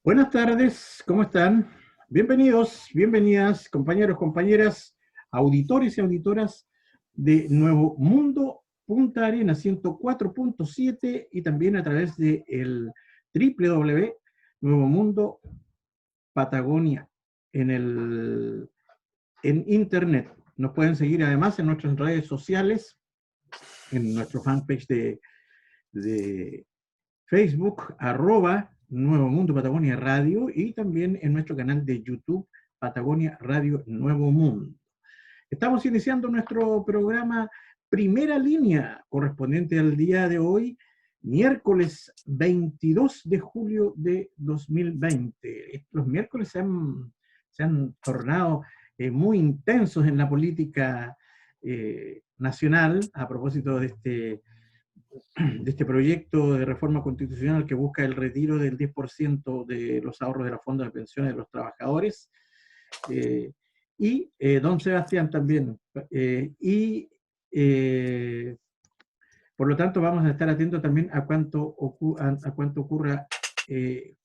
Buenas tardes, ¿cómo están? Bienvenidos, bienvenidas, compañeros, compañeras, auditores y auditoras de Nuevo Mundo Punta Arenas 104.7 y también a través de el www Nuevo Mundo Patagonia en internet. Nos pueden seguir además en nuestras redes sociales, en nuestro fanpage de Facebook, Nuevo Mundo Patagonia Radio, y también en nuestro canal de YouTube, Patagonia Radio Nuevo Mundo. Estamos iniciando nuestro programa Primera Línea, correspondiente al día de hoy, miércoles 22 de julio de 2020. Los miércoles se han tornado muy intensos en la política nacional, a propósito de este proyecto de reforma constitucional que busca el retiro del 10% de los ahorros de los fondos de pensiones de los trabajadores. Don Sebastián también. Por lo tanto, vamos a estar atentos también a cuánto ocurra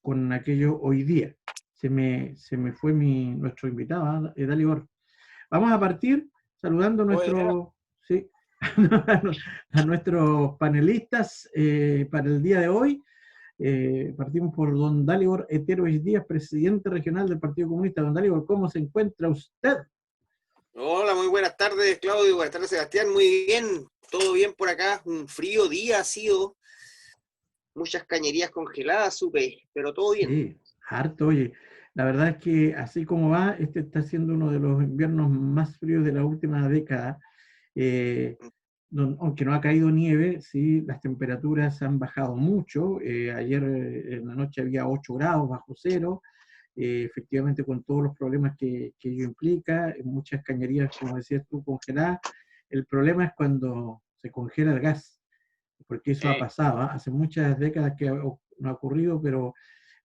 con aquello hoy día. Se me fue nuestro invitado, Dalibor. Vamos a partir saludando a sí, a nuestros panelistas para el día de hoy. Partimos por don Dalibor Eterovic Díaz, presidente regional del Partido Comunista. Don Dalibor, ¿cómo se encuentra usted? Hola, muy buenas tardes, Claudio. Buenas tardes, Sebastián. Muy bien, todo bien por acá. Un frío día ha sido. Muchas cañerías congeladas, supe, pero todo bien. Sí, harto, oye. La verdad es que así como va, este está siendo uno de los inviernos más fríos de la última década. Aunque no ha caído nieve, sí, las temperaturas han bajado mucho. Ayer en la noche había 8 grados bajo cero, efectivamente con todos los problemas que ello implica, muchas cañerías, como decías tú, congeladas. El problema es cuando se congela el gas, porque eso ha pasado, ¿eh? Hace muchas décadas que no ha ocurrido, pero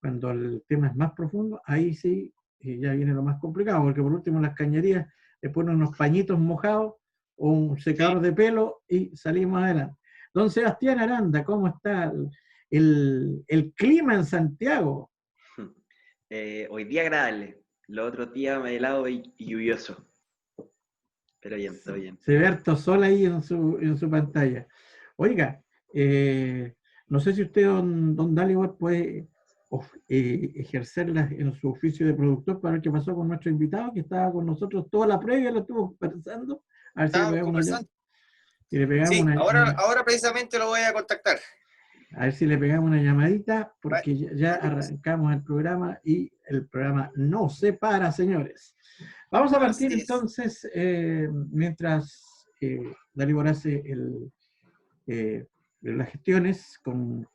cuando el tema es más profundo, ahí sí ya viene lo más complicado, porque por último las cañerías le ponen unos pañitos mojados o un secador de pelo y salimos adelante. Don Sebastián Aranda, ¿cómo está el clima en Santiago? Hoy día agradable, los otros días helado y lluvioso. Pero bien, todo bien. Se ve harto sol ahí en su pantalla. Oiga, no sé si usted, don Dalibor, puede ejercerla en su oficio de productor para ver qué pasó con nuestro invitado, que estaba con nosotros toda la previa, lo estuvo conversando. A ver si le pegamos Sí, ahora precisamente lo voy a contactar. A ver si le pegamos una llamadita, porque ya arrancamos el programa y el programa no se para, señores. Vamos a partir entonces, mientras Dalibor hace las gestiones con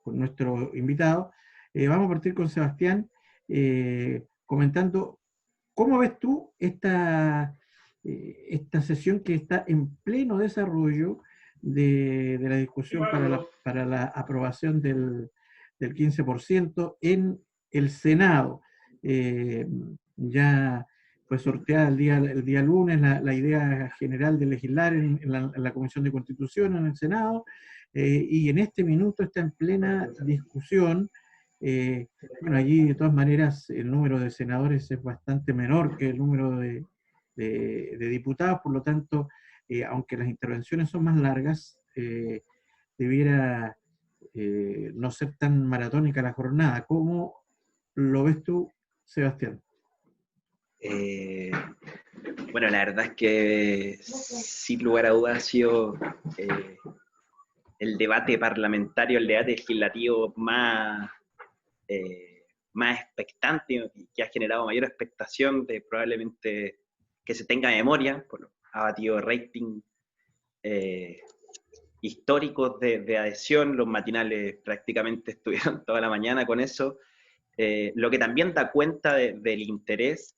nuestro invitado, vamos a partir con Sebastián comentando cómo ves tú esta sesión que está en pleno desarrollo de la discusión para la aprobación del 15% en el Senado. Ya fue sorteada el día lunes la idea general de legislar en la Comisión de Constitución en el Senado, y en este minuto está en plena discusión. Bueno, allí de todas maneras el número de senadores es bastante menor que el número de diputados, por lo tanto, aunque las intervenciones son más largas, debiera no ser tan maratónica la jornada. ¿Cómo lo ves tú, Sebastián? Bueno, la verdad es que sin lugar a dudas ha sido el debate parlamentario, el debate legislativo más expectante, que ha generado mayor expectación de probablemente que se tenga memoria, ha batido rating históricos de adhesión, los matinales prácticamente estuvieron toda la mañana con eso, lo que también da cuenta del interés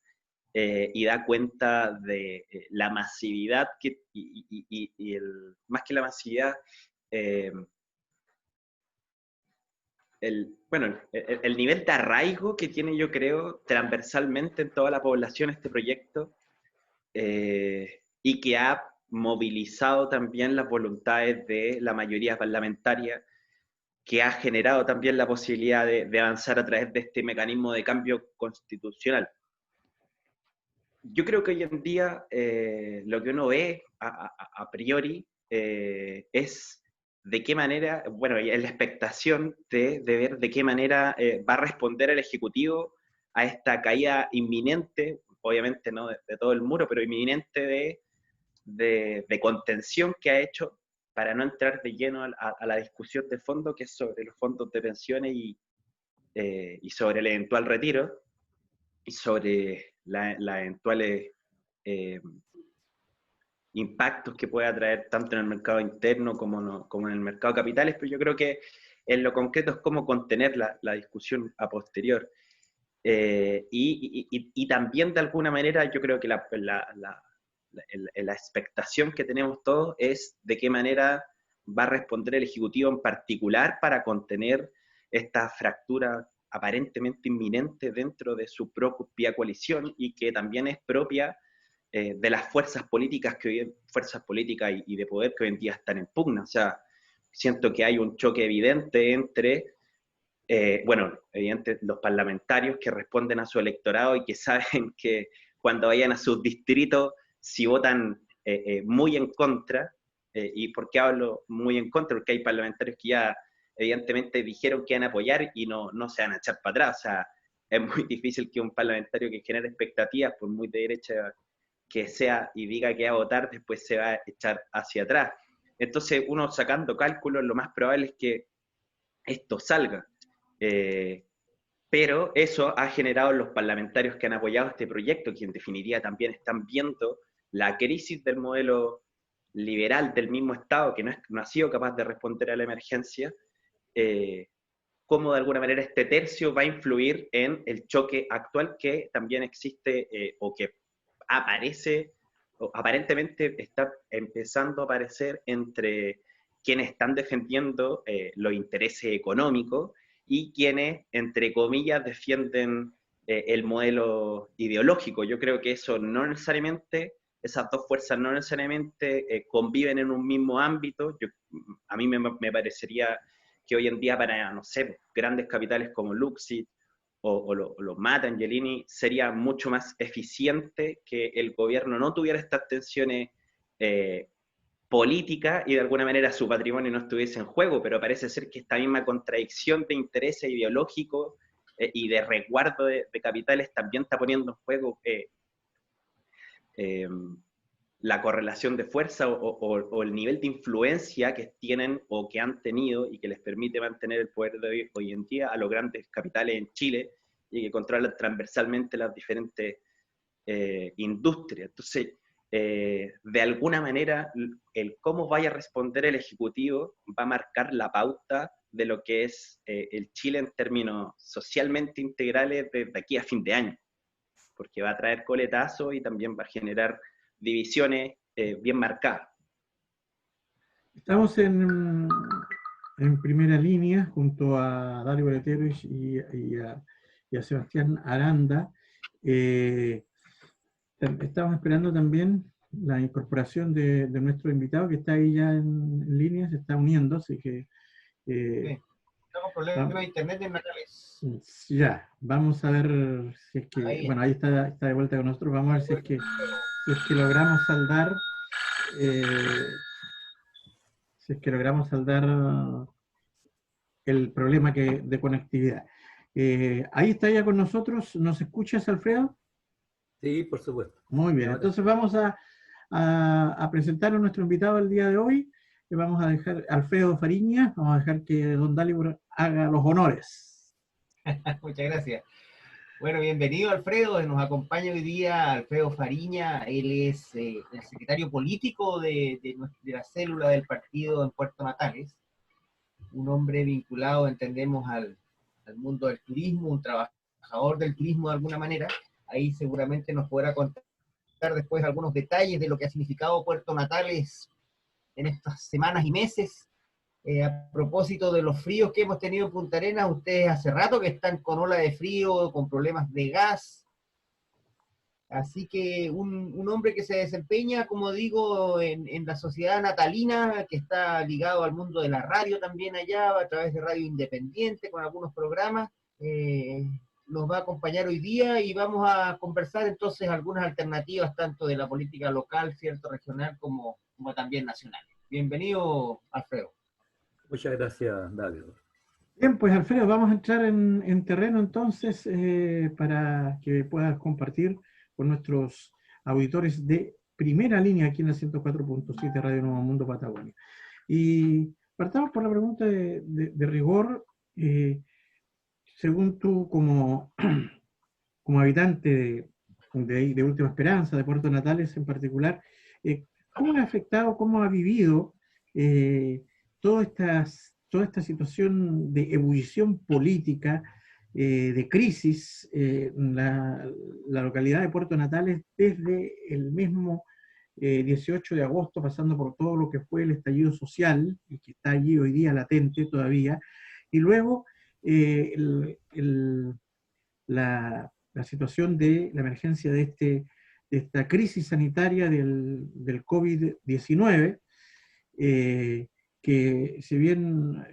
y da cuenta de la masividad más que la masividad, el nivel de arraigo que tiene, yo creo, transversalmente en toda la población este proyecto, y que ha movilizado también las voluntades de la mayoría parlamentaria, que ha generado también la posibilidad de avanzar a través de este mecanismo de cambio constitucional. Yo creo que hoy en día lo que uno ve a priori es de qué manera, bueno, es la expectación de ver de qué manera va a responder el Ejecutivo a esta caída inminente, obviamente no de todo el muro, pero inminente de contención que ha hecho, para no entrar de lleno a la discusión de fondo, que es sobre los fondos de pensiones y sobre el eventual retiro, y sobre las eventuales impactos que pueda traer tanto en el mercado interno como en el mercado de capitales, pero yo creo que en lo concreto es cómo contener la discusión a posterior. Y también de alguna manera yo creo que la expectación que tenemos todos es de qué manera va a responder el Ejecutivo en particular para contener esta fractura aparentemente inminente dentro de su propia coalición y que también es propia de las fuerzas políticas y de poder que hoy en día están en pugna. O sea, siento que hay un choque evidente entre evidente, los parlamentarios que responden a su electorado y que saben que cuando vayan a sus distritos, si votan muy en contra, ¿y por qué hablo muy en contra? Porque hay parlamentarios que ya evidentemente dijeron que van a apoyar y no se van a echar para atrás. O sea, es muy difícil que un parlamentario que genere expectativas, por muy de derecha que sea, y diga que va a votar, después se va a echar hacia atrás. Entonces, uno sacando cálculos, lo más probable es que esto salga. Pero eso ha generado los parlamentarios que han apoyado este proyecto, que en definitiva también están viendo la crisis del modelo liberal del mismo Estado, que no ha sido capaz de responder a la emergencia, cómo de alguna manera este tercio va a influir en el choque actual que también existe o que aparece, o aparentemente está empezando a aparecer entre quienes están defendiendo los intereses económicos y quienes, entre comillas, defienden el modelo ideológico. Yo creo que eso no necesariamente, esas dos fuerzas no necesariamente conviven en un mismo ámbito. A mí me parecería que hoy en día para, no sé, grandes capitales como Luxit o los Mata, Angelini, sería mucho más eficiente que el gobierno no tuviera estas tensiones políticas y de alguna manera su patrimonio no estuviese en juego, pero parece ser que esta misma contradicción de intereses ideológicos y de resguardo de capitales también está poniendo en juego la correlación de fuerza o el nivel de influencia que tienen o que han tenido y que les permite mantener el poder de hoy en día a los grandes capitales en Chile y que controlan transversalmente las diferentes industrias. Entonces, de alguna manera, el cómo vaya a responder el Ejecutivo va a marcar la pauta de lo que es el Chile en términos socialmente integrales de aquí a fin de año, porque va a traer coletazos y también va a generar divisiones bien marcadas. Estamos en primera línea junto a Dario Boleteros y a Sebastián Aranda. Estamos esperando también la incorporación de nuestro invitado que está ahí ya en línea, se está uniendo, así que... Sí. Tenemos problemas de internet en Natales. Ya, vamos a ver si es que... Ahí bueno, ahí está de vuelta con nosotros, vamos a ver si es que logramos saldar... si es que logramos saldar el problema de conectividad. Ahí está ya con nosotros, ¿nos escuchas, Alfredo? Sí, por supuesto. Muy bien, entonces vamos a presentar a nuestro invitado el día de hoy. Le vamos a dejar Alfredo Fariña, vamos a dejar que don Dalibor haga los honores. Muchas gracias. Bueno, bienvenido Alfredo, nos acompaña hoy día Alfredo Fariña, él es el secretario político de la célula del partido en Puerto Natales, un hombre vinculado, entendemos, al mundo del turismo, un trabajador del turismo de alguna manera. Ahí seguramente nos podrá contar después algunos detalles de lo que ha significado Puerto Natales en estas semanas y meses. A propósito de los fríos que hemos tenido en Punta Arenas, ustedes hace rato que están con ola de frío, con problemas de gas. Así que un hombre que se desempeña, como digo, en la sociedad natalina, que está ligado al mundo de la radio también allá, a través de Radio Independiente, con algunos programas, nos va a acompañar hoy día y vamos a conversar entonces algunas alternativas tanto de la política local, cierto, regional, como también nacional. Bienvenido, Alfredo. Muchas gracias, David. Bien, pues Alfredo, vamos a entrar en terreno entonces para que puedas compartir con nuestros auditores de primera línea aquí en la 104.7 Radio Nuevo Mundo Patagonia. Y partamos por la pregunta de rigor. Según tú, como habitante de Última Esperanza, de Puerto Natales en particular, ¿cómo ha afectado, cómo ha vivido toda esta situación de ebullición política, de crisis, la localidad de Puerto Natales desde el mismo 18 de agosto, pasando por todo lo que fue el estallido social, y que está allí hoy día latente todavía, y luego la situación de la emergencia de esta crisis sanitaria del COVID-19, que si bien,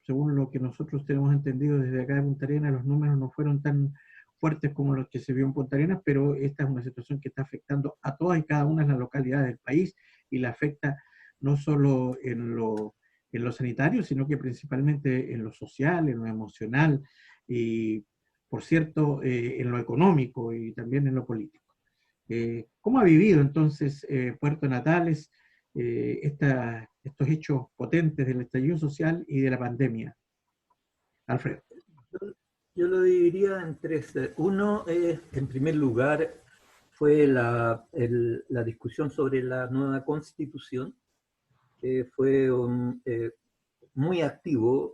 según lo que nosotros tenemos entendido desde acá de Punta Arenas, los números no fueron tan fuertes como los que se vio en Punta Arenas, pero esta es una situación que está afectando a todas y cada una de las localidades del país, y la afecta no solo en lo sanitario, sino que principalmente en lo social, en lo emocional, y por cierto, en lo económico y también en lo político. ¿Cómo ha vivido entonces Puerto Natales estos hechos potentes del estallido social y de la pandemia? Alfredo. Yo lo dividiría en tres. Uno es, en primer lugar, fue la discusión sobre la nueva constitución. Fue muy activo,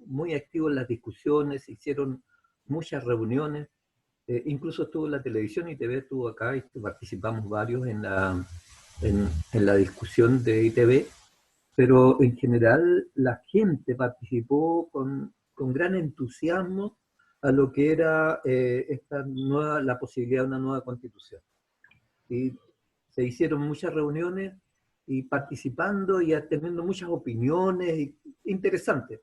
muy activo en las discusiones, se hicieron muchas reuniones, incluso estuvo la televisión ITV, estuvo acá y participamos varios en la discusión de ITV, pero en general la gente participó con gran entusiasmo a lo que era la posibilidad de una nueva constitución. Y se hicieron muchas reuniones y participando y teniendo muchas opiniones interesantes.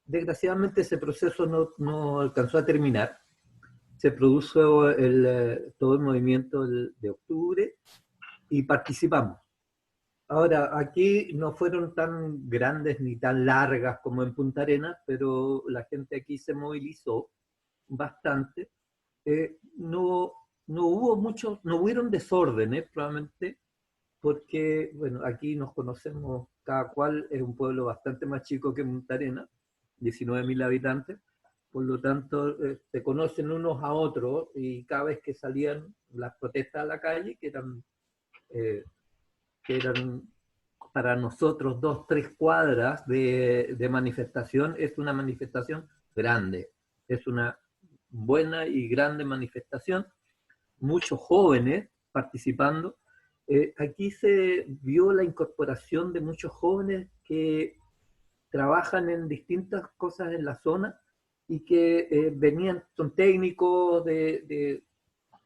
Desgraciadamente ese proceso no alcanzó a terminar. Se produjo todo el movimiento de octubre y participamos. Ahora, aquí no fueron tan grandes ni tan largas como en Punta Arenas, pero la gente aquí se movilizó bastante. No hubieron desórdenes, probablemente, porque, bueno, aquí nos conocemos, cada cual es un pueblo bastante más chico que Punta Arenas, 19.000 habitantes, por lo tanto, se conocen unos a otros, y cada vez que salían las protestas a la calle, que eran para nosotros 2-3 cuadras de manifestación, es una manifestación grande, es una buena y grande manifestación, muchos jóvenes participando. Aquí se vio la incorporación de muchos jóvenes que trabajan en distintas cosas en la zona y que son técnicos de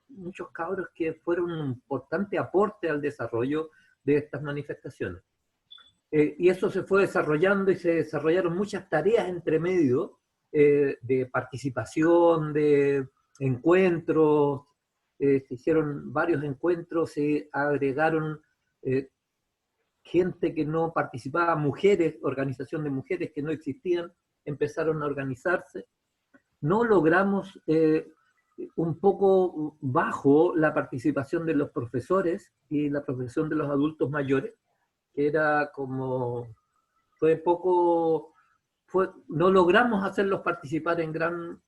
muchos cabros que fueron un importante aporte al desarrollo de estas manifestaciones. Y eso se fue desarrollando y se desarrollaron muchas tareas entre medio de participación, de encuentros, se hicieron varios encuentros, se agregaron gente que no participaba, mujeres, organización de mujeres que no existían, empezaron a organizarse. No logramos un poco bajo la participación de los profesores y la profesión de los adultos mayores, que era como, no logramos hacerlos participar en gran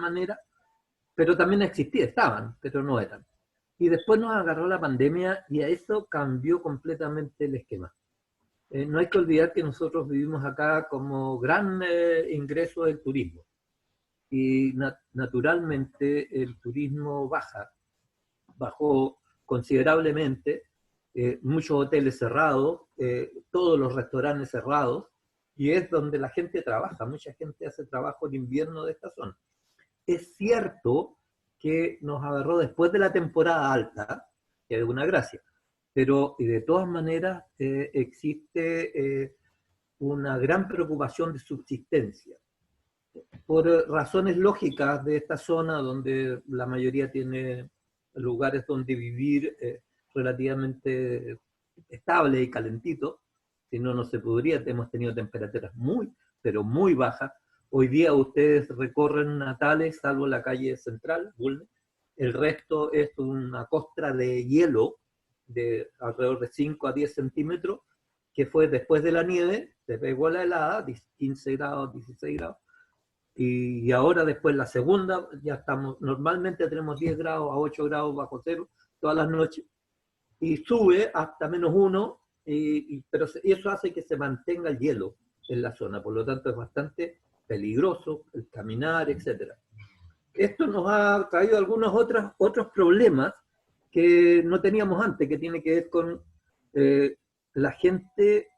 manera, pero también estaban, pero no eran. Y después nos agarró la pandemia y a eso cambió completamente el esquema. No hay que olvidar que nosotros vivimos acá como gran ingreso del turismo. Y naturalmente el turismo bajó considerablemente, muchos hoteles cerrados, todos los restaurantes cerrados, y es donde la gente trabaja, mucha gente hace trabajo en invierno de esta zona. Es cierto que nos agarró después de la temporada alta, que es una gracia. Pero y de todas maneras existe una gran preocupación de subsistencia. Por razones lógicas de esta zona, donde la mayoría tiene lugares donde vivir relativamente estable y calentito, si no, no se podría. Hemos tenido temperaturas muy, pero muy bajas. Hoy día ustedes recorren Natales, salvo la calle central, Bulnes. El resto es una costra de hielo de alrededor de 5 a 10 centímetros, que fue después de la nieve, se pegó la helada, 15 grados, 16 grados, y ahora después la segunda, ya estamos, normalmente tenemos 10 grados a 8 grados bajo cero todas las noches, y sube hasta -1, pero eso hace que se mantenga el hielo en la zona, por lo tanto es bastante peligroso el caminar, etc. Esto nos ha traído algunos otros problemas que no teníamos antes, que tiene que ver con la gente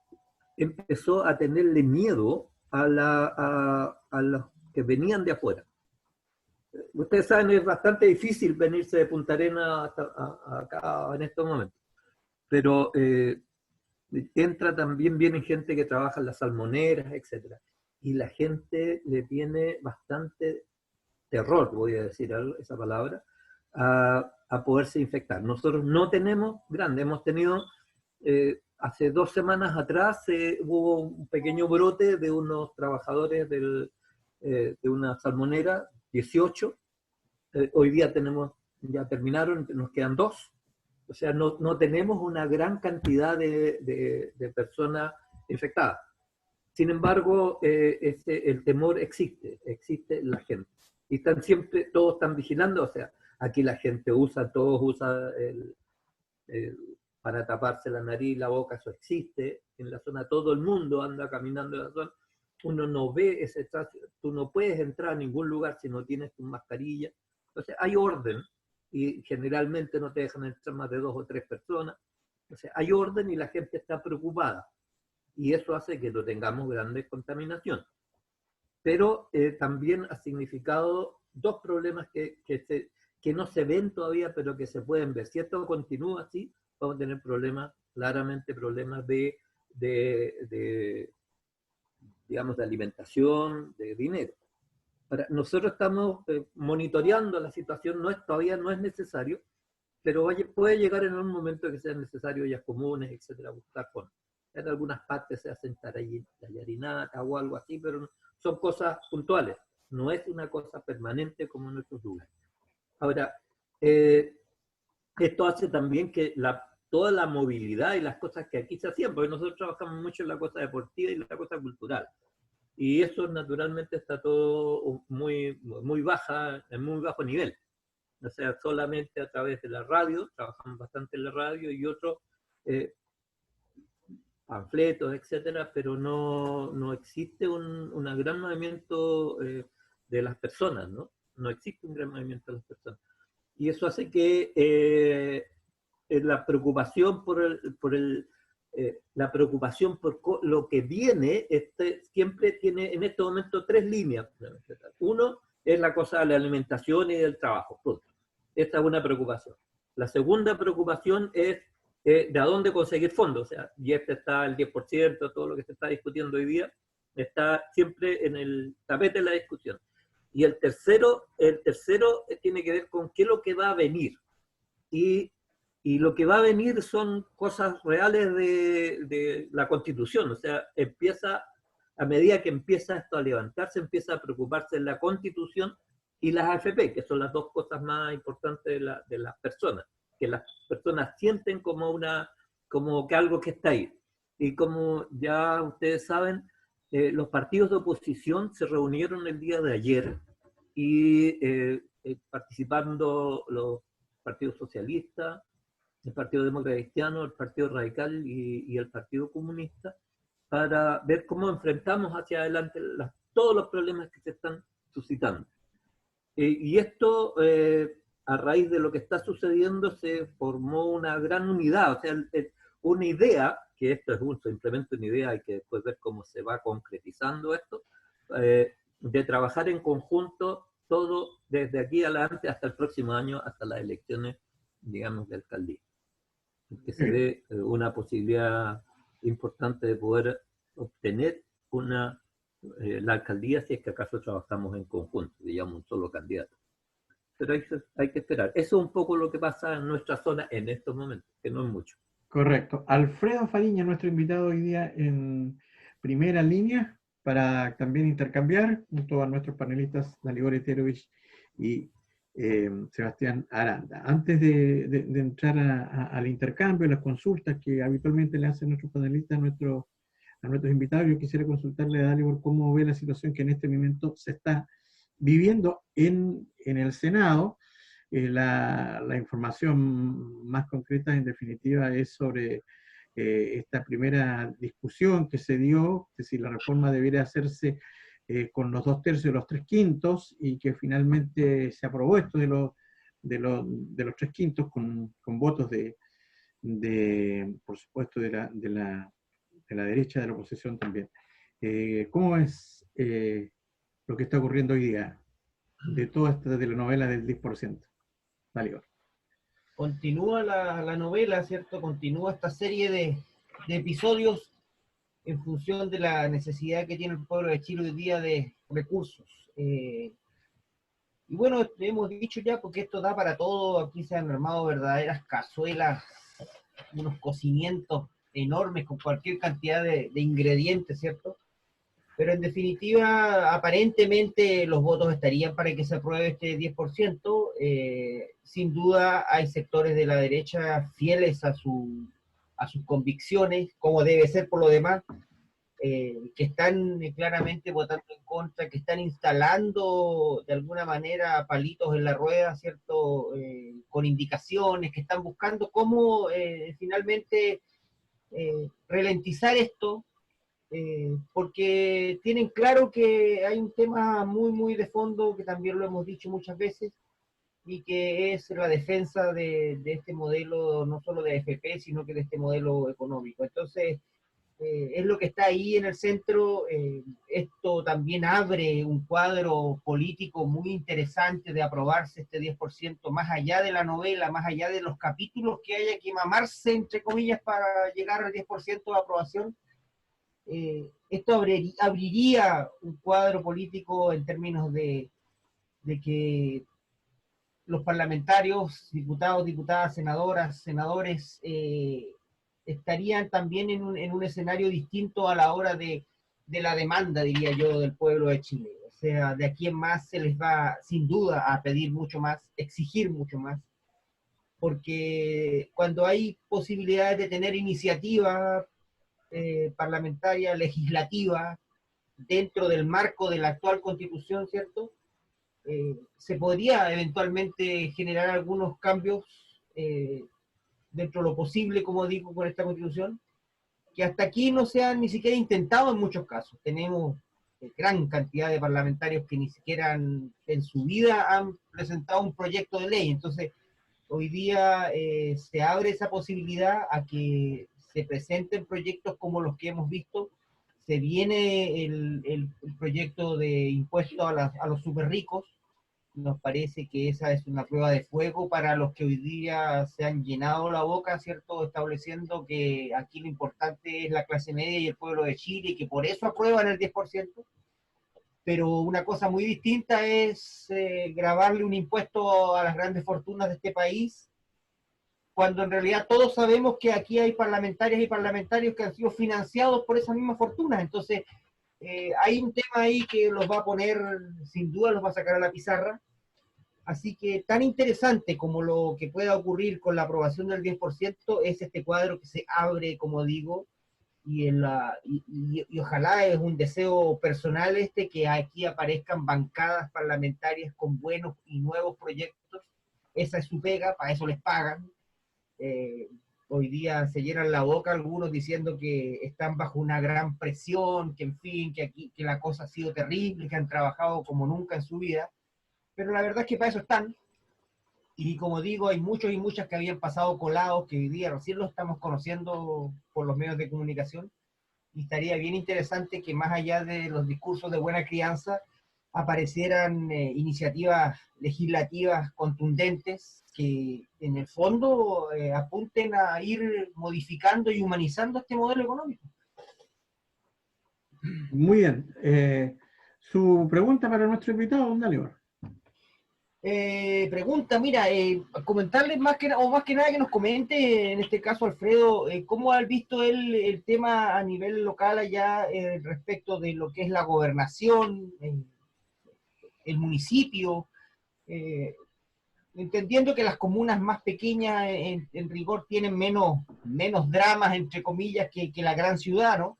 empezó a tenerle miedo a los que venían de afuera. Ustedes saben, es bastante difícil venirse de Punta Arenas hasta acá en estos momentos, pero vienen gente que trabaja en las salmoneras, etc. Y la gente le tiene bastante terror, voy a decir esa palabra, a poderse infectar. Nosotros no tenemos hemos tenido, hace 2 semanas atrás hubo un pequeño brote de unos trabajadores de una salmonera, 18, hoy día ya terminaron, nos quedan 2, o sea, no tenemos una gran cantidad de personas infectadas. Sin embargo, el temor existe en la gente. Y todos están vigilando, o sea, aquí la gente todos usan para taparse la nariz, la boca, eso existe. En la zona todo el mundo anda caminando en la zona. Uno no ve ese tráfico, tú no puedes entrar a ningún lugar si no tienes tu mascarilla. Entonces hay orden, y generalmente no te dejan entrar más de 2 o 3 personas. Entonces hay orden y la gente está preocupada. Y eso hace que no tengamos grandes contaminación. Pero también ha significado 2 problemas que no se ven todavía, pero que se pueden ver. Si esto continúa así, vamos a tener claramente problemas digamos, de alimentación, de dinero. Ahora, nosotros estamos monitoreando la situación, todavía no es necesario, pero puede llegar en un momento que sean necesarios ollas comunes, etcétera, buscar fondos. En algunas partes se hacen tallarinata o algo así, pero son cosas puntuales, no es una cosa permanente como en otros lugares. Ahora, esto hace también que toda la movilidad y las cosas que aquí se hacían, porque nosotros trabajamos mucho en la cosa deportiva y la cosa cultural, y eso naturalmente está todo muy, muy baja, en muy bajo nivel. O sea, solamente a través de la radio, trabajamos bastante en la radio, y otros panfletos, etcétera, pero no existe un gran movimiento de las personas, ¿no? No existe un gran movimiento de las personas. Y eso hace que la preocupación lo que viene siempre tiene en este momento 3 líneas. Uno es la cosa de la alimentación y del trabajo. Punto. Esta es una preocupación. La segunda preocupación es de a dónde conseguir fondos. O sea, y está el 10%, todo lo que se está discutiendo hoy día, está siempre en el tapete de la discusión. Y el tercero tiene que ver con qué es lo que va a venir. Y lo que va a venir son cosas reales de la Constitución. O sea, a medida que empieza esto a levantarse, empieza a preocuparse en la Constitución y las AFP, que son las 2 cosas más importantes de las personas, que las personas sienten como que algo que está ahí. Y como ya ustedes saben, los partidos de oposición se reunieron el día de ayer y participando los partidos socialistas, el Partido Demócrata Cristiano, el Partido Radical y el Partido Comunista, para ver cómo enfrentamos hacia adelante todos los problemas que se están suscitando. Y esto, a raíz de lo que está sucediendo, se formó una gran unidad, o sea, una idea, que esto es simplemente una idea, hay que después ver cómo se va concretizando esto, de trabajar en conjunto todo desde aquí adelante hasta el próximo año, hasta las elecciones, digamos, de alcaldía. Que se ve una posibilidad importante de poder obtener la alcaldía si es que acaso trabajamos en conjunto, digamos, un solo candidato. Pero hay que esperar. Eso es un poco lo que pasa en nuestra zona en estos momentos, que no es mucho. Correcto. Alfredo Fariña, nuestro invitado hoy día en primera línea, para también intercambiar junto a nuestros panelistas Dalibor Eterovich y Sebastián Aranda. Antes de entrar al intercambio, las consultas que habitualmente le hacen nuestros panelistas a nuestros invitados, yo quisiera consultarle a Dalibor cómo ve la situación que en este momento se está viviendo en el Senado. La información más concreta, en definitiva, es sobre esta primera discusión que se dio, que si la reforma debiera hacerse con los 2/3 y los 3/5, y que finalmente se aprobó esto de los 3/5 con votos por supuesto, de la derecha, de la oposición también. ¿Cómo es lo que está ocurriendo hoy día de toda esta telenovela del 10%? Vale. Continúa la novela, ¿cierto? Continúa esta serie de episodios en función de la necesidad que tiene el pueblo de Chile hoy día de recursos. Y bueno, hemos dicho ya, porque esto da para todo, aquí se han armado verdaderas cazuelas, unos cocimientos enormes con cualquier cantidad de ingredientes, ¿cierto? Pero en definitiva, aparentemente los votos estarían para que se apruebe este 10%. Sin duda hay sectores de la derecha fieles a sus convicciones, como debe ser por lo demás, que están claramente votando en contra, que están instalando de alguna manera palitos en la rueda, ¿cierto? Con indicaciones, que están buscando cómo finalmente ralentizar esto, porque tienen claro que hay un tema muy, muy de fondo, que también lo hemos dicho muchas veces, y que es la defensa de este modelo, no solo de AFP, sino que de este modelo económico. Entonces, es lo que está ahí en el centro. Esto también abre un cuadro político muy interesante de aprobarse este 10%, más allá de la novela, más allá de los capítulos que haya que mamarse, entre comillas, para llegar al 10% de aprobación. Esto abriría un cuadro político en términos de que los parlamentarios, diputados, diputadas, senadoras, senadores, estarían también en un escenario distinto a la hora de la demanda, diría yo, del pueblo de Chile. O sea, de aquí en más se les va sin duda a pedir mucho más, exigir mucho más, porque cuando hay posibilidades de tener iniciativa parlamentaria, legislativa, dentro del marco de la actual Constitución, ¿cierto? Se podría eventualmente generar algunos cambios dentro de lo posible, como digo, con esta Constitución, que hasta aquí no se han ni siquiera intentado en muchos casos. Tenemos gran cantidad de parlamentarios que ni siquiera en su vida han presentado un proyecto de ley. Entonces, hoy día se abre esa posibilidad a que se presenten proyectos como los que hemos visto. Se viene el proyecto de impuesto a los super ricos. Nos parece que esa es una prueba de fuego para los que hoy día se han llenado la boca, ¿cierto? Estableciendo que aquí lo importante es la clase media y el pueblo de Chile, y que por eso aprueban el 10%. Pero una cosa muy distinta es grabarle un impuesto a las grandes fortunas de este país, cuando en realidad todos sabemos que aquí hay parlamentarias y parlamentarios que han sido financiados por esas mismas fortunas. Entonces, hay un tema ahí que los va a poner, sin duda los va a sacar a la pizarra. Así que tan interesante como lo que pueda ocurrir con la aprobación del 10% es este cuadro que se abre, como digo, y ojalá, es un deseo personal que aquí aparezcan bancadas parlamentarias con buenos y nuevos proyectos. Esa es su pega, para eso les pagan. Hoy día se llenan la boca algunos diciendo que están bajo una gran presión, que en fin, que aquí que la cosa ha sido terrible, que han trabajado como nunca en su vida, pero la verdad es que para eso están. Y como digo, hay muchos y muchas que habían pasado colados, que hoy día recién lo estamos conociendo por los medios de comunicación, y estaría bien interesante que más allá de los discursos de buena crianza, aparecieran iniciativas legislativas contundentes que en el fondo apunten a ir modificando y humanizando este modelo económico. Muy bien. Su pregunta para nuestro invitado, don Dalibor. Pregunta, mira, comentarles más que nada que nos comente, en este caso Alfredo, cómo ha visto él el tema a nivel local allá respecto de lo que es la gobernación, el municipio, entendiendo que las comunas más pequeñas en rigor tienen menos dramas, entre comillas, que la gran ciudad, ¿no?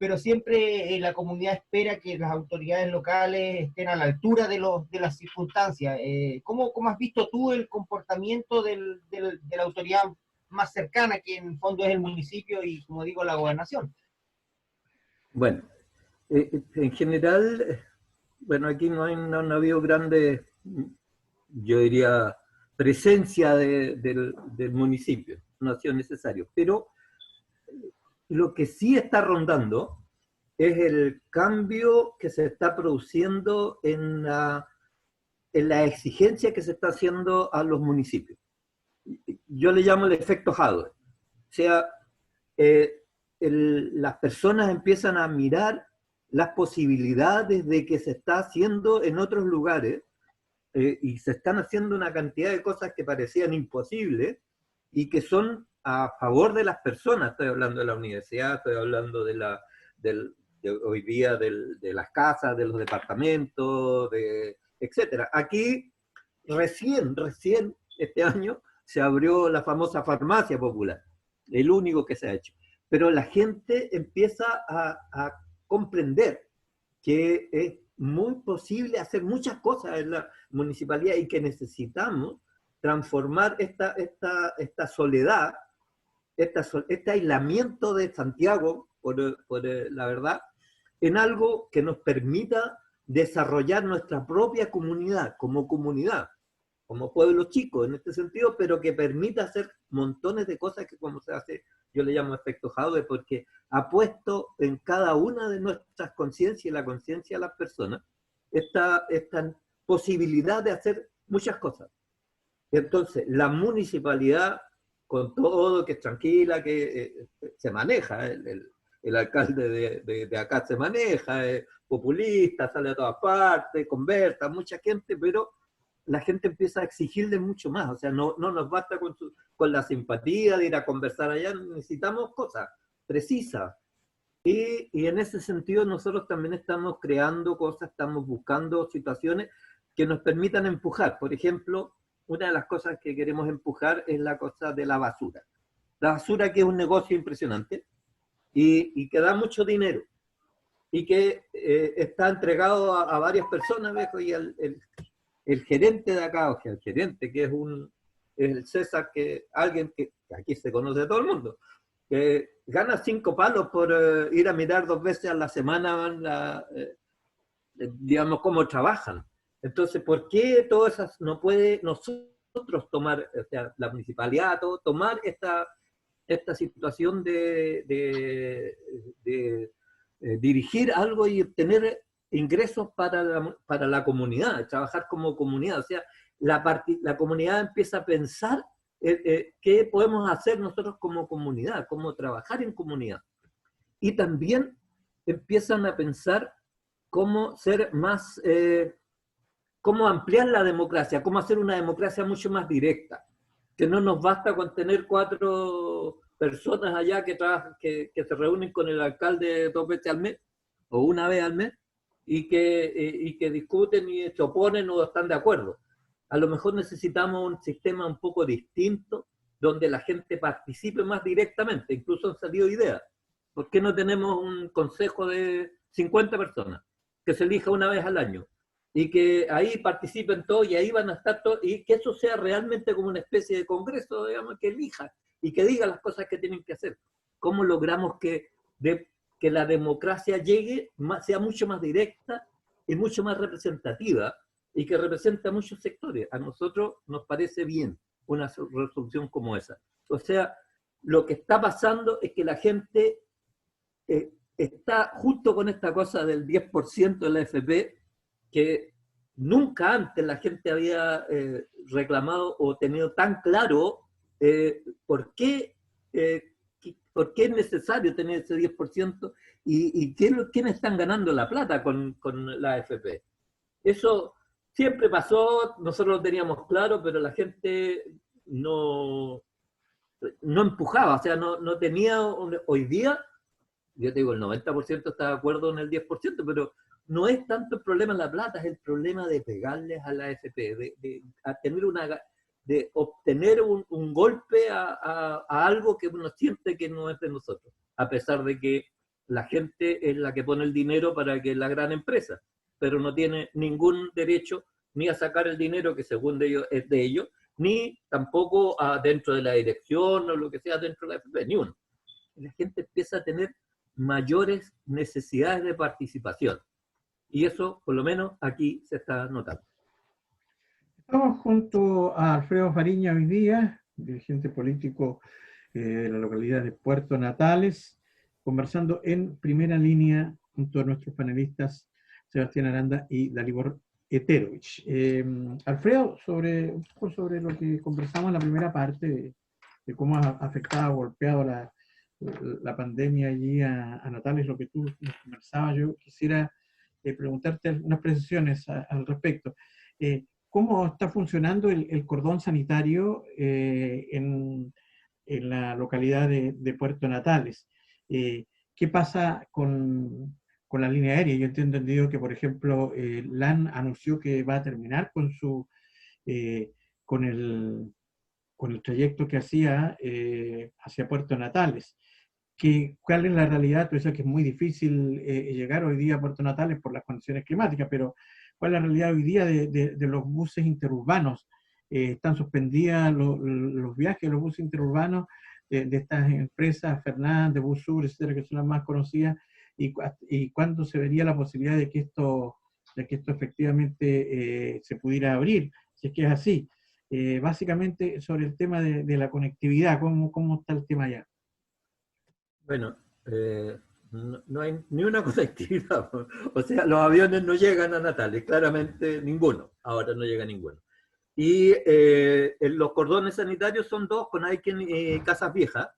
Pero siempre la comunidad espera que las autoridades locales estén a la altura de las circunstancias. ¿Cómo has visto tú el comportamiento de la autoridad más cercana, que en el fondo es el municipio y, como digo, la gobernación? Bueno, en general, bueno, aquí no ha habido grande, yo diría, presencia del municipio, no ha sido necesario, pero lo que sí está rondando es el cambio que se está produciendo en la exigencia que se está haciendo a los municipios. Yo le llamo el efecto Hadwe. O sea, las personas empiezan a mirar las posibilidades de que se está haciendo en otros lugares y se están haciendo una cantidad de cosas que parecían imposibles y que son a favor de las personas. Estoy hablando de la universidad, estoy hablando de hoy día de las casas, de los departamentos, etc. Aquí recién este año se abrió la famosa farmacia popular, el único que se ha hecho. Pero la gente empieza a comprender que es muy posible hacer muchas cosas en la municipalidad y que necesitamos transformar esta soledad, este aislamiento de Santiago, por la verdad, en algo que nos permita desarrollar nuestra propia comunidad, como pueblo chico en este sentido, pero que permita hacer montones de cosas que como se hace, yo le llamo efecto Hadwe, porque ha puesto en cada una de nuestras conciencias y la conciencia de las personas esta posibilidad de hacer muchas cosas. Entonces, la municipalidad, con todo, que es tranquila, que se maneja, el alcalde de acá se maneja, es populista, sale a todas partes, conversa, mucha gente, pero la gente empieza a exigirle mucho más. O sea, no nos basta con la simpatía de ir a conversar allá, necesitamos cosas precisas. Y en ese sentido nosotros también estamos creando cosas, estamos buscando situaciones que nos permitan empujar. Por ejemplo, una de las cosas que queremos empujar es la cosa de la basura. La basura, que es un negocio impresionante y que da mucho dinero y que está entregado a varias personas, ¿ves? Y el gerente de acá, o sea, el gerente, que es el César, alguien que aquí se conoce a todo el mundo, que gana 5 palos por ir a mirar 2 veces a la semana, digamos, cómo trabajan. Entonces, ¿por qué todas esas no puede nosotros tomar, o sea, la municipalidad, tomar esta situación de dirigir algo y obtener ingresos para la comunidad, trabajar como comunidad? O sea, la comunidad empieza a pensar qué podemos hacer nosotros como comunidad, cómo trabajar en comunidad. Y también empiezan a pensar cómo ser más, cómo ampliar la democracia, cómo hacer una democracia mucho más directa, que no nos basta con tener 4 personas allá que se reúnen con el alcalde 2 veces al mes, o una vez al mes, y que discuten y se oponen o están de acuerdo. A lo mejor necesitamos un sistema un poco distinto, donde la gente participe más directamente. Incluso han salido ideas. ¿Por qué no tenemos un consejo de 50 personas que se elija una vez al año? Y que ahí participen todos y ahí van a estar todos, y que eso sea realmente como una especie de congreso, digamos, que elija y que diga las cosas que tienen que hacer. ¿Cómo logramos que la democracia llegue, sea mucho más directa y mucho más representativa y que represente a muchos sectores? A nosotros nos parece bien una resolución como esa. O sea, lo que está pasando es que la gente está, junto con esta cosa del 10% de la AFP, que nunca antes la gente había reclamado o tenido tan claro por qué es necesario tener ese 10% y quiénes están ganando la plata con la AFP. Eso siempre pasó, nosotros lo teníamos claro, pero la gente no empujaba, o sea, no tenía, hoy día, yo te digo, el 90% está de acuerdo en el 10%, pero no es tanto el problema en la plata, es el problema de pegarles a la AFP, de obtener un golpe a algo que uno siente que no es de nosotros, a pesar de que la gente es la que pone el dinero para que la gran empresa, pero no tiene ningún derecho ni a sacar el dinero que según ellos es de ellos, ni tampoco dentro de la dirección o lo que sea dentro de la AFP, ni uno. La gente empieza a tener mayores necesidades de participación. Y eso, por lo menos, aquí se está notando. Estamos junto a Alfredo Fariña hoy día, dirigente político de la localidad de Puerto Natales, conversando en primera línea junto a nuestros panelistas Sebastián Aranda y Dalibor Eterovich. Alfredo, un poco sobre lo que conversamos en la primera parte, de cómo ha afectado, golpeado la pandemia allí a Natales, lo que tú nos conversabas, yo quisiera preguntarte unas precisiones al respecto. ¿Cómo está funcionando el cordón sanitario en la localidad de Puerto Natales? ¿Qué pasa con la línea aérea? Yo he entendido que, por ejemplo, LAN anunció que va a terminar con el trayecto que hacía hacia Puerto Natales. ¿Cuál es la realidad? Tú dices que es muy difícil llegar hoy día a Puerto Natales por las condiciones climáticas, pero ¿cuál es la realidad hoy día de los buses interurbanos? ¿Están suspendidas los viajes de los buses interurbanos de estas empresas, Fernández, Busur, etcétera, que son las más conocidas? ¿Y cuándo se vería la posibilidad de que esto efectivamente se pudiera abrir, si es que es así? Básicamente sobre el tema de la conectividad, ¿cómo está el tema allá? Bueno, no hay ni una conectividad. O sea, los aviones no llegan a Natales, claramente ninguno. Ahora no llega ninguno. Y los cordones sanitarios son dos con Aiken y Casas Viejas.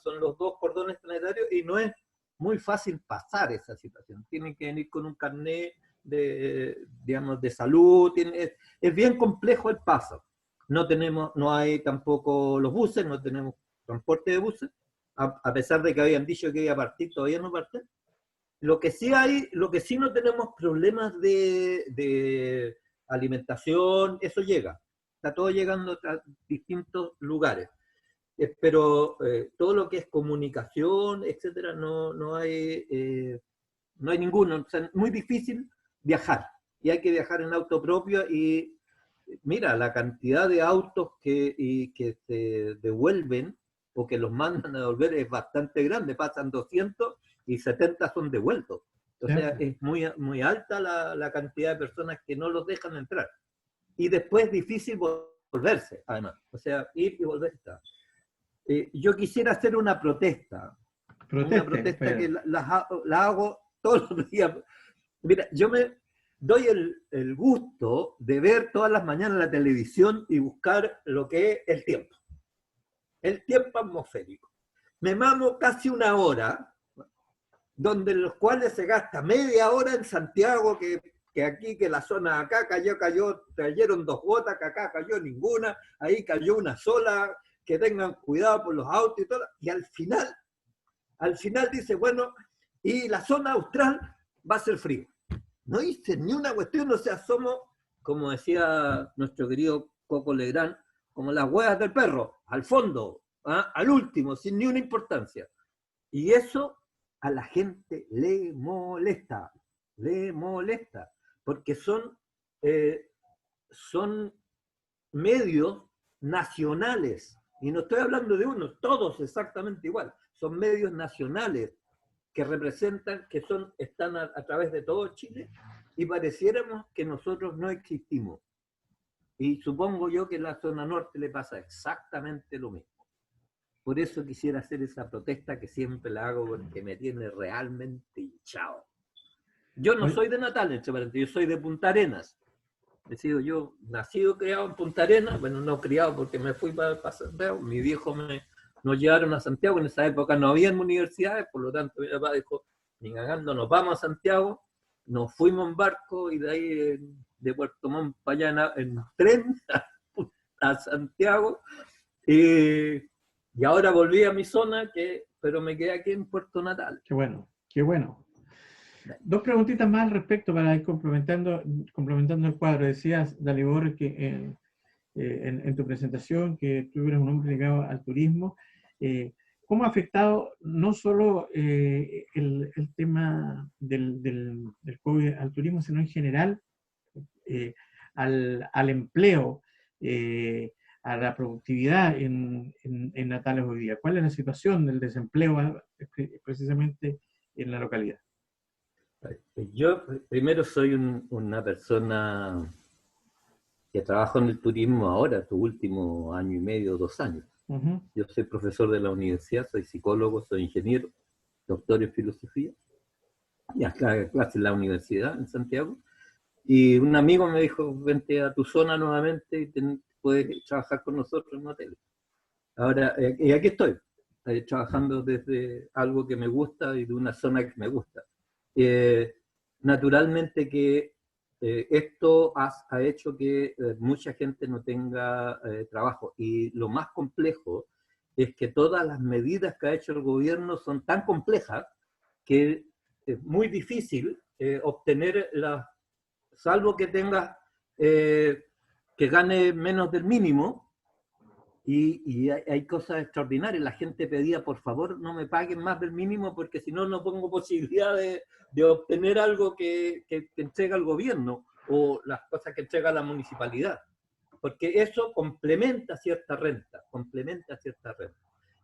Son los dos cordones sanitarios y no es muy fácil pasar esa situación. Tienen que venir con un carnet de salud. Es bien complejo el paso. No hay tampoco los buses, no tenemos transporte de buses. A pesar de que habían dicho que iba a partir, todavía no parte. Lo que sí no tenemos problemas de alimentación, eso llega. Está todo llegando a distintos lugares. Pero todo lo que es comunicación, etcétera, no hay ninguno. O sea, es muy difícil viajar. Y hay que viajar en auto propio y mira, la cantidad de autos que se devuelven o que los mandan a devolver es bastante grande, pasan 200 y 70 son devueltos. O sea, es muy, muy alta la cantidad de personas que no los dejan entrar. Y después es difícil volverse, además. O sea, ir y volver. Yo quisiera hacer una protesta. Una protesta que la hago todos los días. Mira, yo me doy el gusto de ver todas las mañanas la televisión y buscar lo que es el tiempo. El tiempo atmosférico. Me mamo casi una hora, donde en los cuales se gasta media hora en Santiago, que aquí, que la zona de acá cayeron 2 gotas, que acá cayó ninguna, ahí cayó una sola, que tengan cuidado por los autos y todo, y al final dice, bueno, y la zona austral va a ser frío. No dice ni una cuestión, o sea, somos, como decía nuestro querido Coco Legrand, como las huevas del perro, al fondo, al último, sin ni una importancia. Y eso a la gente le molesta, porque son medios nacionales, y no estoy hablando de unos, todos exactamente igual, son medios nacionales que representan, están a través de todo Chile, y pareciéramos que nosotros no existimos. Y supongo yo que en la zona norte le pasa exactamente lo mismo. Por eso quisiera hacer esa protesta que siempre la hago porque me tiene realmente hinchado. Yo no soy de Natal, entre paréntesis, yo soy de Punta Arenas. He sido yo nacido, criado en Punta Arenas, bueno, no criado porque me fui para Santiago, mi viejo nos llevaron a Santiago, en esa época no había universidades, por lo tanto mi papá dijo, ni cagando, nos vamos a Santiago, nos fuimos en barco y de ahí de Puerto Montt para allá en tren a Santiago, y ahora volví a mi zona, pero me quedé aquí en Puerto Natal. Qué bueno, qué bueno. Dos preguntitas más al respecto para ir complementando el cuadro. Decías, Dalibor, que en tu presentación que tú eres un hombre ligado al turismo. ¿Cómo ha afectado no solo el tema del COVID al turismo, sino en general al empleo, a la productividad en Natales hoy día? ¿Cuál es la situación del desempleo precisamente en la localidad? Yo primero soy una persona que trabajo en el turismo ahora, tu último año y medio, 2 años. Uh-huh. Yo soy profesor de la universidad, soy psicólogo, soy ingeniero, doctor en filosofía, y acá clase en la universidad en Santiago. Y un amigo me dijo, vente a tu zona nuevamente y puedes trabajar con nosotros en hoteles. Ahora, y aquí estoy, trabajando desde algo que me gusta y de una zona que me gusta. Naturalmente que esto ha hecho que mucha gente no tenga trabajo, y lo más complejo es que todas las medidas que ha hecho el gobierno son tan complejas que es muy difícil obtener salvo que tengas que gane menos del mínimo. Y hay cosas extraordinarias. La gente pedía, por favor, no me paguen más del mínimo porque si no, no pongo posibilidad de obtener algo que entrega el gobierno o las cosas que entrega la municipalidad. Porque eso complementa cierta renta,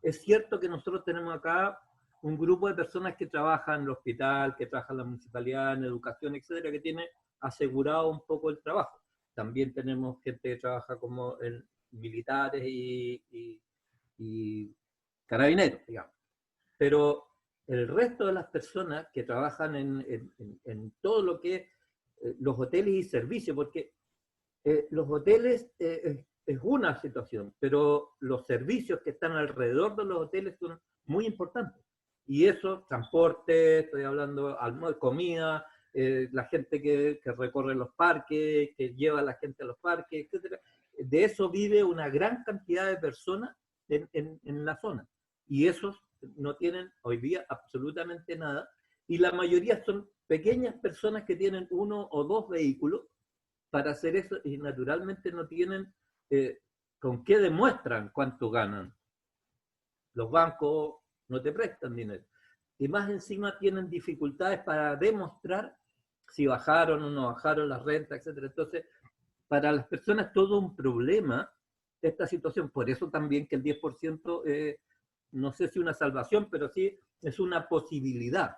Es cierto que nosotros tenemos acá un grupo de personas que trabajan en el hospital, que trabajan en la municipalidad, en educación, etcétera, que tiene asegurado un poco el trabajo. También tenemos gente que trabaja como en militares y carabineros, digamos. Pero el resto de las personas que trabajan en todo lo que es los hoteles y servicios, porque los hoteles es una situación, pero los servicios que están alrededor de los hoteles son muy importantes. Y eso, transporte, estoy hablando de comida, la gente que recorre los parques, que lleva a la gente a los parques, etcétera. De eso vive una gran cantidad de personas en la zona. Y esos no tienen hoy día absolutamente nada. Y la mayoría son pequeñas personas que tienen 1 o 2 vehículos para hacer eso, y naturalmente no tienen con qué demuestran cuánto ganan. Los bancos no te prestan dinero. Y más encima tienen dificultades para demostrar si bajaron o no bajaron las rentas, etc. Entonces, para las personas todo un problema esta situación. Por eso también que el 10%, no sé si una salvación, pero sí es una posibilidad.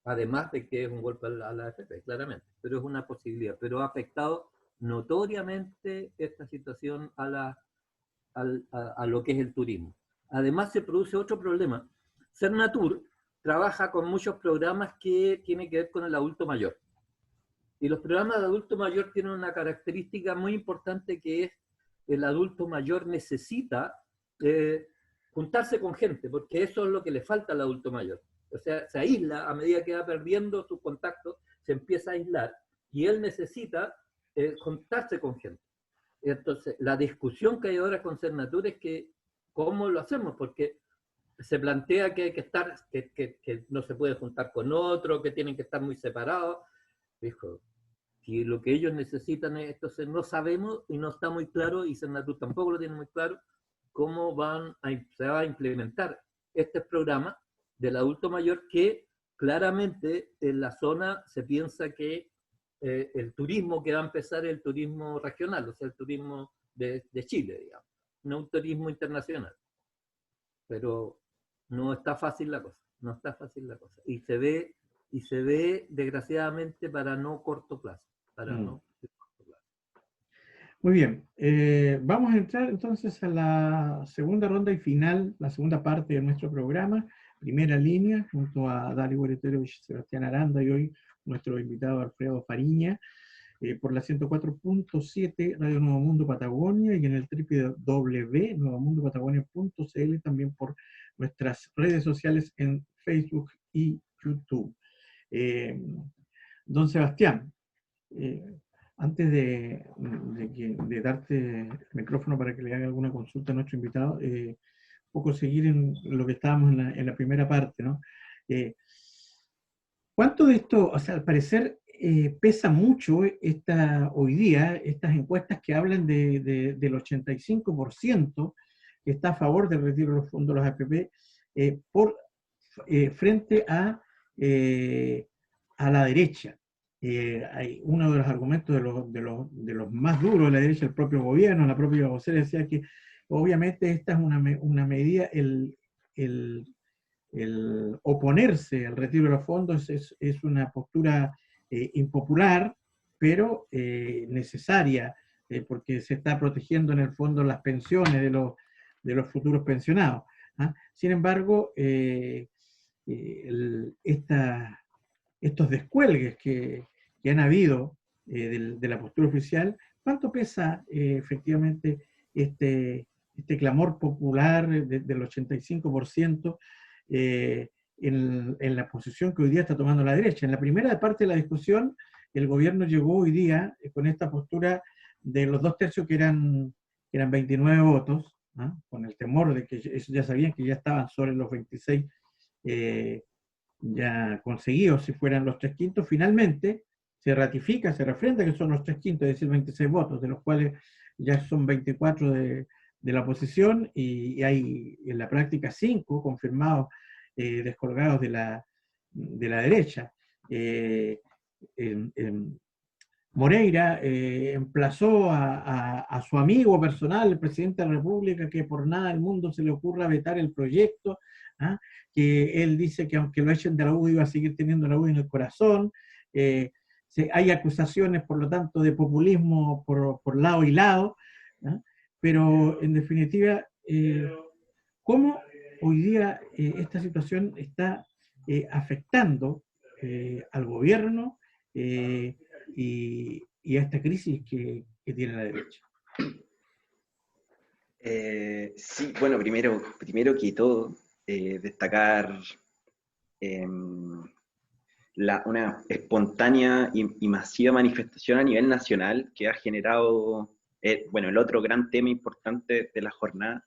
Además de que es un golpe a la AFP, claramente, pero es una posibilidad. Pero ha afectado notoriamente esta situación a lo que es el turismo. Además se produce otro problema. Cernatur trabaja con muchos programas que tienen que ver con el adulto mayor. Y los programas de adulto mayor tienen una característica muy importante, que es el adulto mayor necesita juntarse con gente, porque eso es lo que le falta al adulto mayor. O sea, se aísla a medida que va perdiendo sus contactos, se empieza a aislar, y él necesita juntarse con gente. Entonces, la discusión que hay ahora con Cernatur es que ¿cómo lo hacemos? Porque se plantea que hay que estar, que no se puede juntar con otro, que tienen que estar muy separados. Dijo, si lo que ellos necesitan es, entonces no sabemos y no está muy claro, y Cernatur tampoco lo tiene muy claro, cómo se va a implementar este programa del adulto mayor, que claramente en la zona se piensa que el turismo que va a empezar es el turismo regional, o sea, el turismo de Chile, digamos, no un turismo internacional. Pero no está fácil la cosa, Y se ve desgraciadamente para no corto plazo, Muy bien, vamos a entrar entonces a la segunda ronda y final, la segunda parte de nuestro programa, primera línea, junto a Dali Guereterovich, Sebastián Aranda y hoy nuestro invitado Alfredo Fariña, por la 104.7 Radio Nuevo Mundo Patagonia y en el www.nuevomundopatagonia.cl, también por nuestras redes sociales en Facebook y YouTube. Don Sebastián, antes de darte el micrófono para que le haga alguna consulta a nuestro invitado, un poco seguir en lo que estábamos en la primera parte, ¿no? ¿Cuánto de esto, o sea, al parecer, pesa mucho hoy día estas encuestas que hablan del 85% que está a favor del retiro de los fondos de los AFP frente a la derecha? Hay uno de los argumentos de los más duros de la derecha, el propio gobierno, la propia vocera decía que obviamente esta es una medida, el oponerse al retiro de los fondos es una postura impopular, pero necesaria, porque se está protegiendo en el fondo las pensiones de los futuros pensionados, ¿ah? Sin embargo, estos descuelgues que han habido de la postura oficial, ¿cuánto pesa efectivamente este clamor popular del 85% en la posición que hoy día está tomando la derecha? En la primera parte de la discusión, el gobierno llegó hoy día con esta postura de los 2/3 que eran 29 votos, ¿ah? Con el temor de que ya sabían que ya estaban sobre los 26 ya conseguidos si fueran los 3/5. Finalmente se ratifica, se refrenda que son los 3/5, es decir, 26 votos, de los cuales ya son 24 de la oposición, y hay en la práctica 5 confirmados descolgados de la derecha. Moreira emplazó a su amigo personal, el presidente de la República, que por nada del mundo se le ocurra vetar el proyecto, ¿ah? Que él dice que aunque lo echen de la U, iba a seguir teniendo la U en el corazón. Hay acusaciones, por lo tanto, de populismo por lado y lado, ¿ah? Pero en definitiva, ¿cómo hoy día esta situación está afectando al gobierno y a esta crisis que tiene la derecha? Sí, bueno, primero que todo, destacar una espontánea y masiva manifestación a nivel nacional que ha generado, el otro gran tema importante de la jornada,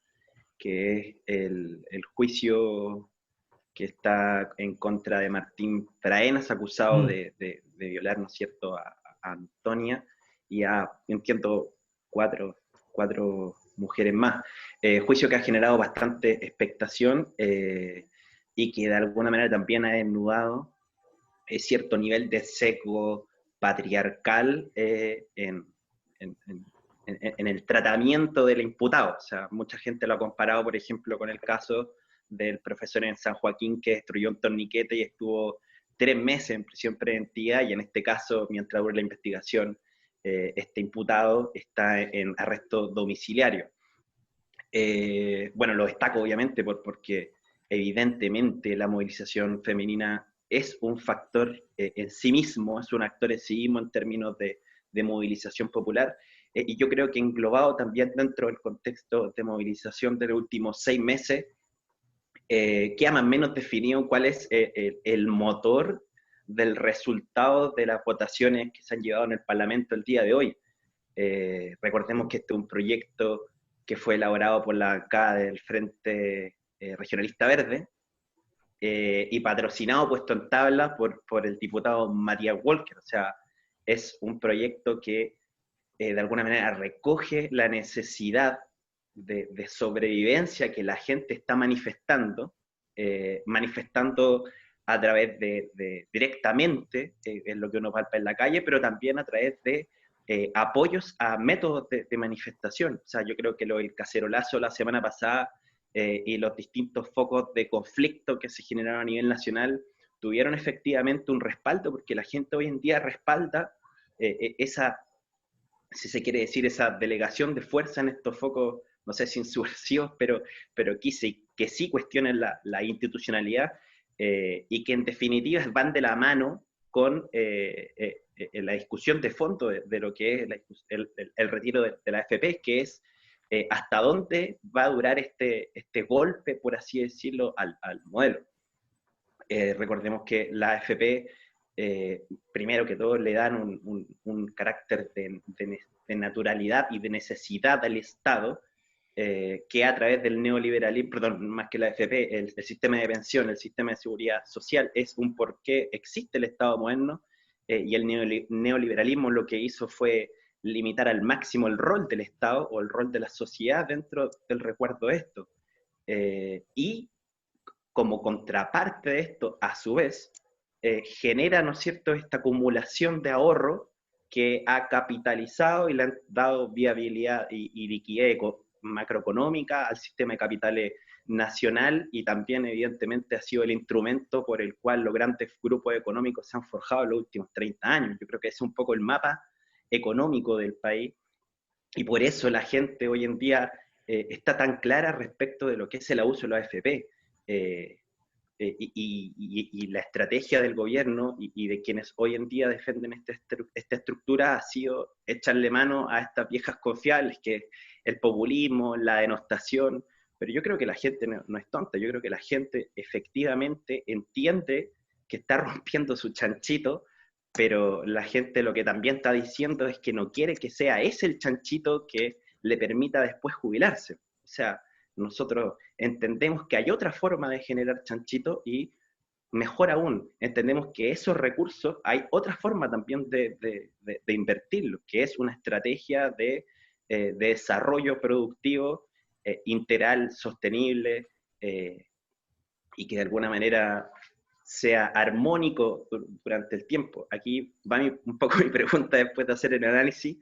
que es el juicio que está en contra de Martín Praenas, acusado de violar, ¿no es cierto?, a Antonia y a, entiendo, cuatro mujeres más. Juicio que ha generado bastante expectación y que de alguna manera también ha desnudado cierto nivel de sesgo patriarcal en el tratamiento del imputado. O sea, mucha gente lo ha comparado, por ejemplo, con el caso del profesor en San Joaquín que destruyó un torniquete y estuvo 3 meses en prisión preventiva, y en este caso, mientras dura la investigación, este imputado está en arresto domiciliario. Lo destaco obviamente porque evidentemente la movilización femenina es un factor en sí mismo, es un actor en sí mismo en términos de movilización popular, y yo creo que englobado también dentro del contexto de movilización de los últimos 6 meses, queda más o menos definido cuál es el motor del resultado de las votaciones que se han llevado en el Parlamento el día de hoy. Recordemos que este es un proyecto que fue elaborado por la bancada del Frente Regionalista Verde y patrocinado, puesto en tabla por el diputado Matías Walker. O sea, es un proyecto que de alguna manera recoge la necesidad de sobrevivencia que la gente está manifestando a través de directamente, en lo que uno palpa en la calle, pero también a través de apoyos a métodos de manifestación. O sea, yo creo que el cacerolazo la semana pasada y los distintos focos de conflicto que se generaron a nivel nacional tuvieron efectivamente un respaldo, porque la gente hoy en día respalda esa, si se quiere decir, esa delegación de fuerza en estos focos no sé si subversivos, pero que sí cuestionen la institucionalidad y que en definitiva van de la mano con la discusión de fondo de lo que es el retiro de la AFP, que es hasta dónde va a durar este golpe, por así decirlo, al modelo. Recordemos que la AFP, primero que todo, le dan un carácter de naturalidad y de necesidad al Estado, que a través del neoliberalismo, perdón, más que la AFP, el sistema de pensión, el sistema de seguridad social, es un por qué existe el Estado moderno, y el neoliberalismo lo que hizo fue limitar al máximo el rol del Estado o el rol de la sociedad dentro del recuerdo de esto. Y como contraparte de esto, a su vez, genera, ¿no es cierto?, esta acumulación de ahorro que ha capitalizado y le han dado viabilidad y liquidez macroeconómica al sistema de capitales nacional, y también evidentemente ha sido el instrumento por el cual los grandes grupos económicos se han forjado en los últimos 30 años. Yo creo que es un poco el mapa económico del país, y por eso la gente hoy en día está tan clara respecto de lo que es el abuso de la AFP. Y la estrategia del gobierno y de quienes hoy en día defienden esta estructura ha sido echarle mano a estas viejas confiables, que es el populismo, la denostación. Pero yo creo que la gente no es tonta, yo creo que la gente efectivamente entiende que está rompiendo su chanchito, pero la gente lo que también está diciendo es que no quiere que sea ese el chanchito que le permita después jubilarse. O sea, nosotros entendemos que hay otra forma de generar chanchito, y mejor aún, entendemos que esos recursos hay otra forma también de invertirlos, que es una estrategia de desarrollo productivo integral, sostenible, y que de alguna manera sea armónico durante el tiempo. Aquí va un poco mi pregunta después de hacer el análisis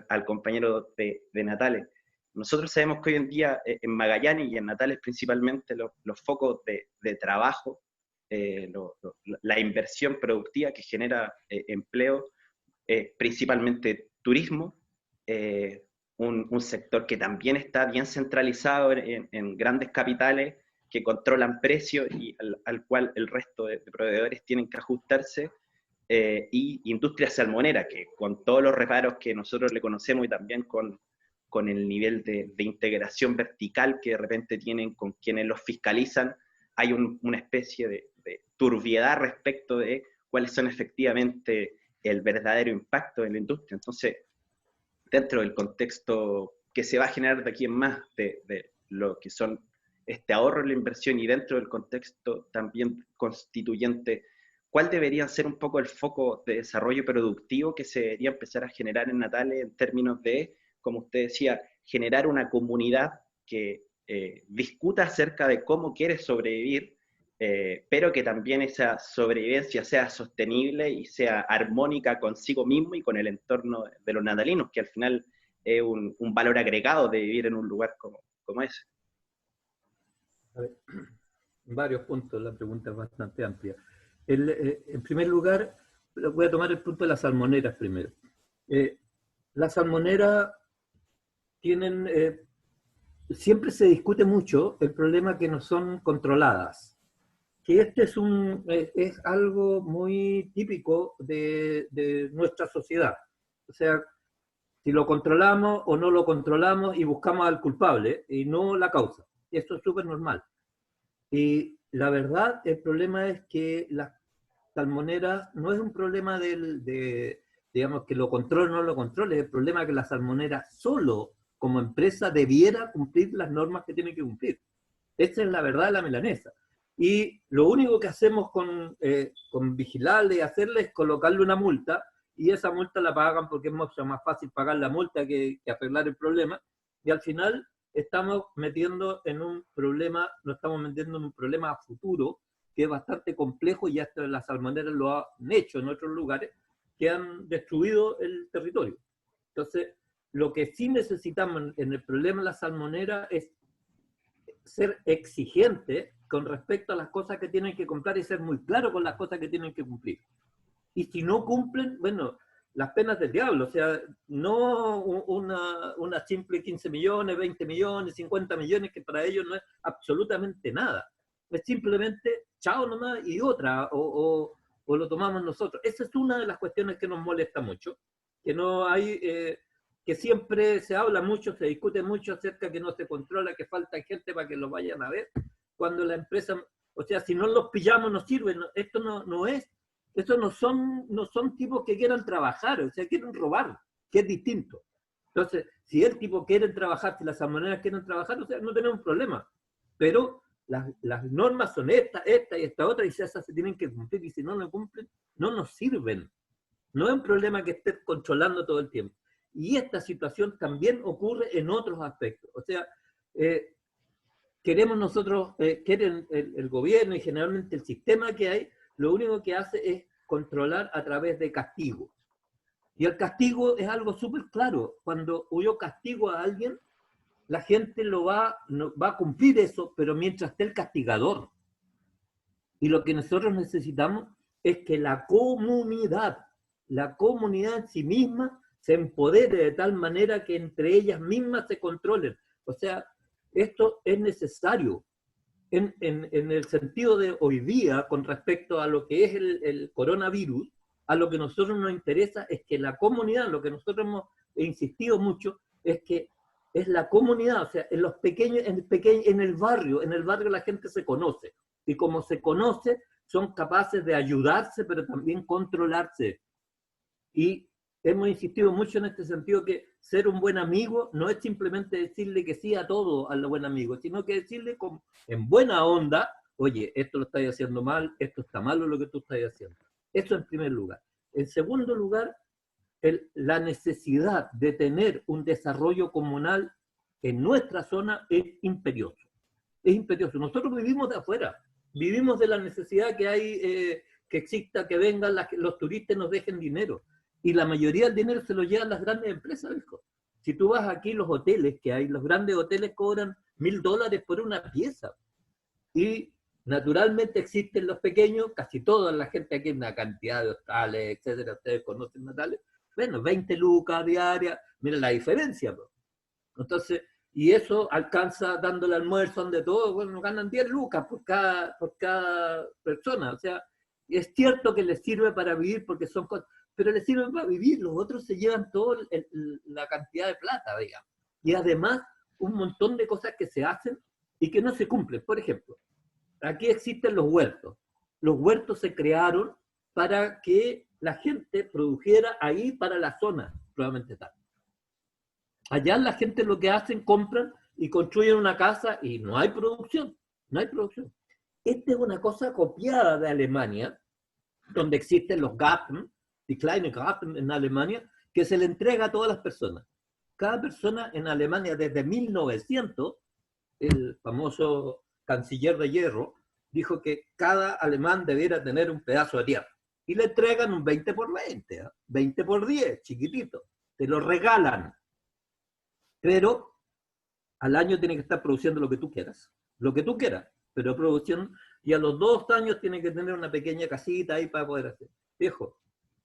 al compañero de Natales. Nosotros sabemos que hoy en día en Magallanes y en Natales principalmente los focos de trabajo, la inversión productiva que genera empleo, principalmente turismo, un sector que también está bien centralizado en grandes capitales que controlan precios y al cual el resto de proveedores tienen que ajustarse, y industria salmonera, que con todos los reparos que nosotros le conocemos y también con el nivel de integración vertical que de repente tienen con quienes los fiscalizan, hay una especie de turbiedad respecto de cuáles son efectivamente el verdadero impacto de la industria. Entonces, dentro del contexto que se va a generar de aquí en más de lo que son este ahorro en la inversión, y dentro del contexto también constituyente, ¿cuál debería ser un poco el foco de desarrollo productivo que se debería empezar a generar en Natales en términos de, como usted decía, generar una comunidad que discuta acerca de cómo quiere sobrevivir, pero que también esa sobrevivencia sea sostenible y sea armónica consigo mismo y con el entorno de los natalinos, que al final es un valor agregado de vivir en un lugar como ese? A ver, varios puntos, la pregunta es bastante amplia. En primer lugar, voy a tomar el punto de las salmoneras primero. Las salmoneras tienen, siempre se discute mucho el problema que no son controladas, que este es algo muy típico de nuestra sociedad. O sea, si lo controlamos o no lo controlamos y buscamos al culpable y no la causa. Esto es súper normal. Y la verdad, el problema es que las salmoneras no es un problema digamos, que lo controle o no lo controle, es el problema es que la salmonera solo, como empresa, debiera cumplir las normas que tiene que cumplir. Esa es la verdad de la milanesa. Y lo único que hacemos con vigilarle y hacerle es colocarle una multa, y esa multa la pagan porque es mucho más fácil pagar la multa que arreglar el problema, y al final estamos metiendo en un problema, nos estamos metiendo en un problema a futuro que es bastante complejo, y hasta las salmoneras lo han hecho en otros lugares que han destruido el territorio. Entonces, lo que sí necesitamos en el problema de la salmonera es ser exigente con respecto a las cosas que tienen que cumplir y ser muy claro con las cosas que tienen que cumplir. Y si no cumplen, bueno, las penas del diablo, o sea, no una simple 15 millones, 20 millones, 50 millones, que para ellos no es absolutamente nada. Es simplemente chao nomás y otra, o lo tomamos nosotros. Esa es una de las cuestiones que nos molesta mucho, que no hay, que siempre se habla mucho, se discute mucho acerca que no se controla, que falta gente para que lo vayan a ver, cuando la empresa, o sea, si no los pillamos no sirve, esto no es. Estos no son tipos que quieran trabajar, o sea, quieren robar, que es distinto. Entonces, si el tipo quiere trabajar, si las salmoneras quieren trabajar, o sea, no tenemos problema. Pero las normas son esta y esta otra, y esas se tienen que cumplir, y si no lo cumplen, no nos sirven. No es un problema que esté controlando todo el tiempo. Y esta situación también ocurre en otros aspectos. O sea, queremos nosotros, quieren el gobierno y generalmente el sistema que hay, lo único que hace es controlar a través de castigo. Y el castigo es algo súper claro. Cuando yo castigo a alguien, la gente va a cumplir eso, pero mientras esté el castigador. Y lo que nosotros necesitamos es que la comunidad en sí misma se empodere de tal manera que entre ellas mismas se controlen. O sea, esto es necesario. En el sentido de hoy día, con respecto a lo que es el coronavirus, a lo que a nosotros nos interesa es que la comunidad, lo que nosotros hemos insistido mucho, es que es la comunidad, o sea, en los pequeños, en el barrio la gente se conoce, y como se conoce, son capaces de ayudarse, pero también controlarse. Y hemos insistido mucho en este sentido que ser un buen amigo no es simplemente decirle que sí a todo al buen amigo, sino que decirle en buena onda, oye, esto lo estás haciendo mal, esto está malo lo que tú estás haciendo. Eso en primer lugar. En segundo lugar, la necesidad de tener un desarrollo comunal en nuestra zona es imperioso. Es imperioso. Nosotros vivimos de afuera, vivimos de la necesidad que hay, que exista, que vengan los turistas y nos dejen dinero. Y la mayoría del dinero se lo llevan las grandes empresas, hijo. Si tú vas aquí, los hoteles que hay, los grandes hoteles cobran $1.000 por una pieza. Y naturalmente existen los pequeños, casi toda la gente aquí, una cantidad de hostales, etcétera, ustedes conocen hostales, bueno, 20 lucas diarias, miren la diferencia, bro. Entonces, y eso alcanza dándole almuerzo, donde todo, bueno, ganan 10 lucas por cada persona. O sea, es cierto que les sirve para vivir porque son cosas, pero les sirve para vivir, los otros se llevan toda la cantidad de plata, digamos. Y además, un montón de cosas que se hacen y que no se cumplen. Por ejemplo, aquí existen los huertos. Los huertos se crearon para que la gente produjera ahí para la zona, probablemente tal. Allá la gente lo que hacen, compran y construyen una casa y no hay producción, no hay producción. Esta es una cosa copiada de Alemania, donde existen los Garten, die kleine Garten en Alemania, que se le entrega a todas las personas. Cada persona en Alemania desde 1900, el famoso canciller de hierro, dijo que cada alemán debiera tener un pedazo de tierra. Y le entregan un 20 por 20, ¿eh? 20 por 10, chiquitito. Te lo regalan. Pero al año tiene que estar produciendo lo que tú quieras, pero producción, y a los 2 años tiene que tener una pequeña casita ahí para poder hacer. Viejo,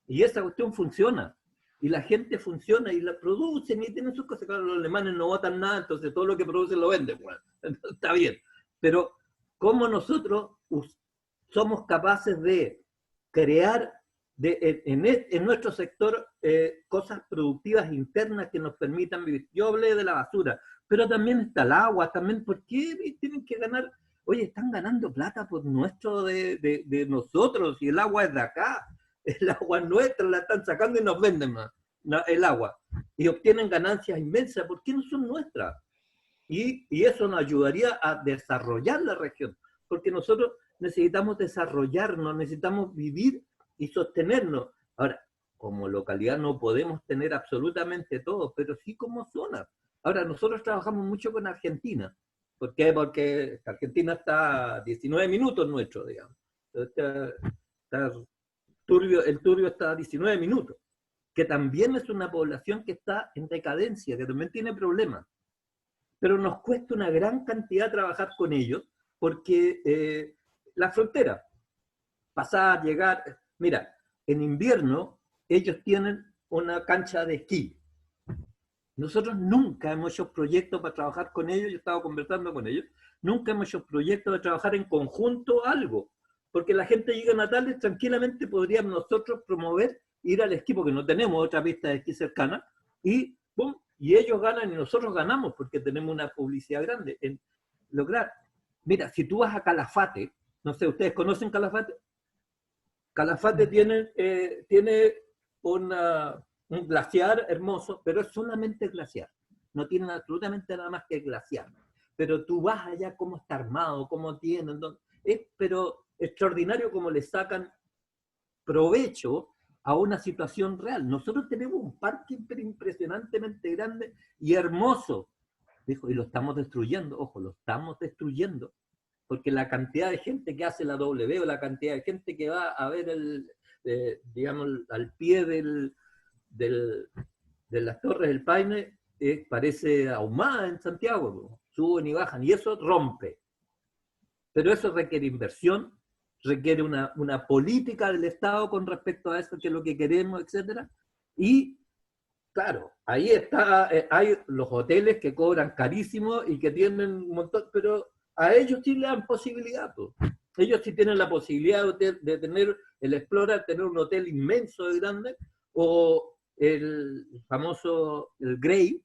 y esa cuestión funciona, y la gente funciona, y la producen, y tienen sus cosas. Claro, los alemanes no botan nada, entonces todo lo que producen lo venden, bueno, está bien, pero ¿cómo nosotros somos capaces de crear en nuestro sector cosas productivas internas que nos permitan vivir? Yo hablé de la basura, pero también está el agua, también, ¿por qué tienen que ganar? Oye, están ganando plata por nuestro de nosotros, y el agua es de acá, el agua es nuestra, la están sacando y nos venden más el agua, y obtienen ganancias inmensas. ¿Por qué no son nuestras? Y eso nos ayudaría a desarrollar la región, porque nosotros necesitamos desarrollarnos, necesitamos vivir y sostenernos. Ahora, como localidad no podemos tener absolutamente todo, pero sí como zona. Ahora, nosotros trabajamos mucho con Argentina. ¿Por qué? Porque Argentina está a 19 minutos nuestro, digamos. El Turbio está a 19 minutos, que también es una población que está en decadencia, que también tiene problemas. Pero nos cuesta una gran cantidad trabajar con ellos, porque la frontera, pasar, llegar. Mira, en invierno ellos tienen una cancha de esquí. Nosotros nunca hemos hecho proyectos para trabajar con ellos, yo he estado conversando con ellos, nunca hemos hecho proyectos de trabajar en conjunto algo, porque la gente llega a Natales, tranquilamente podríamos nosotros promover ir al esquí, porque no tenemos otra pista de esquí cercana, y ¡pum! Y ellos ganan y nosotros ganamos, porque tenemos una publicidad grande en lograr. Mira, si tú vas a Calafate, no sé, ¿ustedes conocen Calafate? Calafate tiene un glaciar hermoso, pero es solamente glaciar. No tienen absolutamente nada más que glaciar. Pero tú vas allá, cómo está armado, cómo tienen, pero extraordinario cómo le sacan provecho a una situación real. Nosotros tenemos un parque impresionantemente grande y hermoso, dijo, y lo estamos destruyendo, ojo, lo estamos destruyendo, porque la cantidad de gente que hace la W o la cantidad de gente que va a ver digamos, al pie de las Torres del Paine, parece ahumada en Santiago, suben y bajan, y eso rompe. Pero eso requiere inversión, requiere una política del Estado con respecto a eso, que es lo que queremos, etc. Y, claro, ahí está, hay los hoteles que cobran carísimo y que tienen un montón, pero a ellos sí le dan posibilidad. Pues. Ellos sí tienen la posibilidad de tener el Explorer, tener un hotel inmenso y grande, o el famoso el Grey,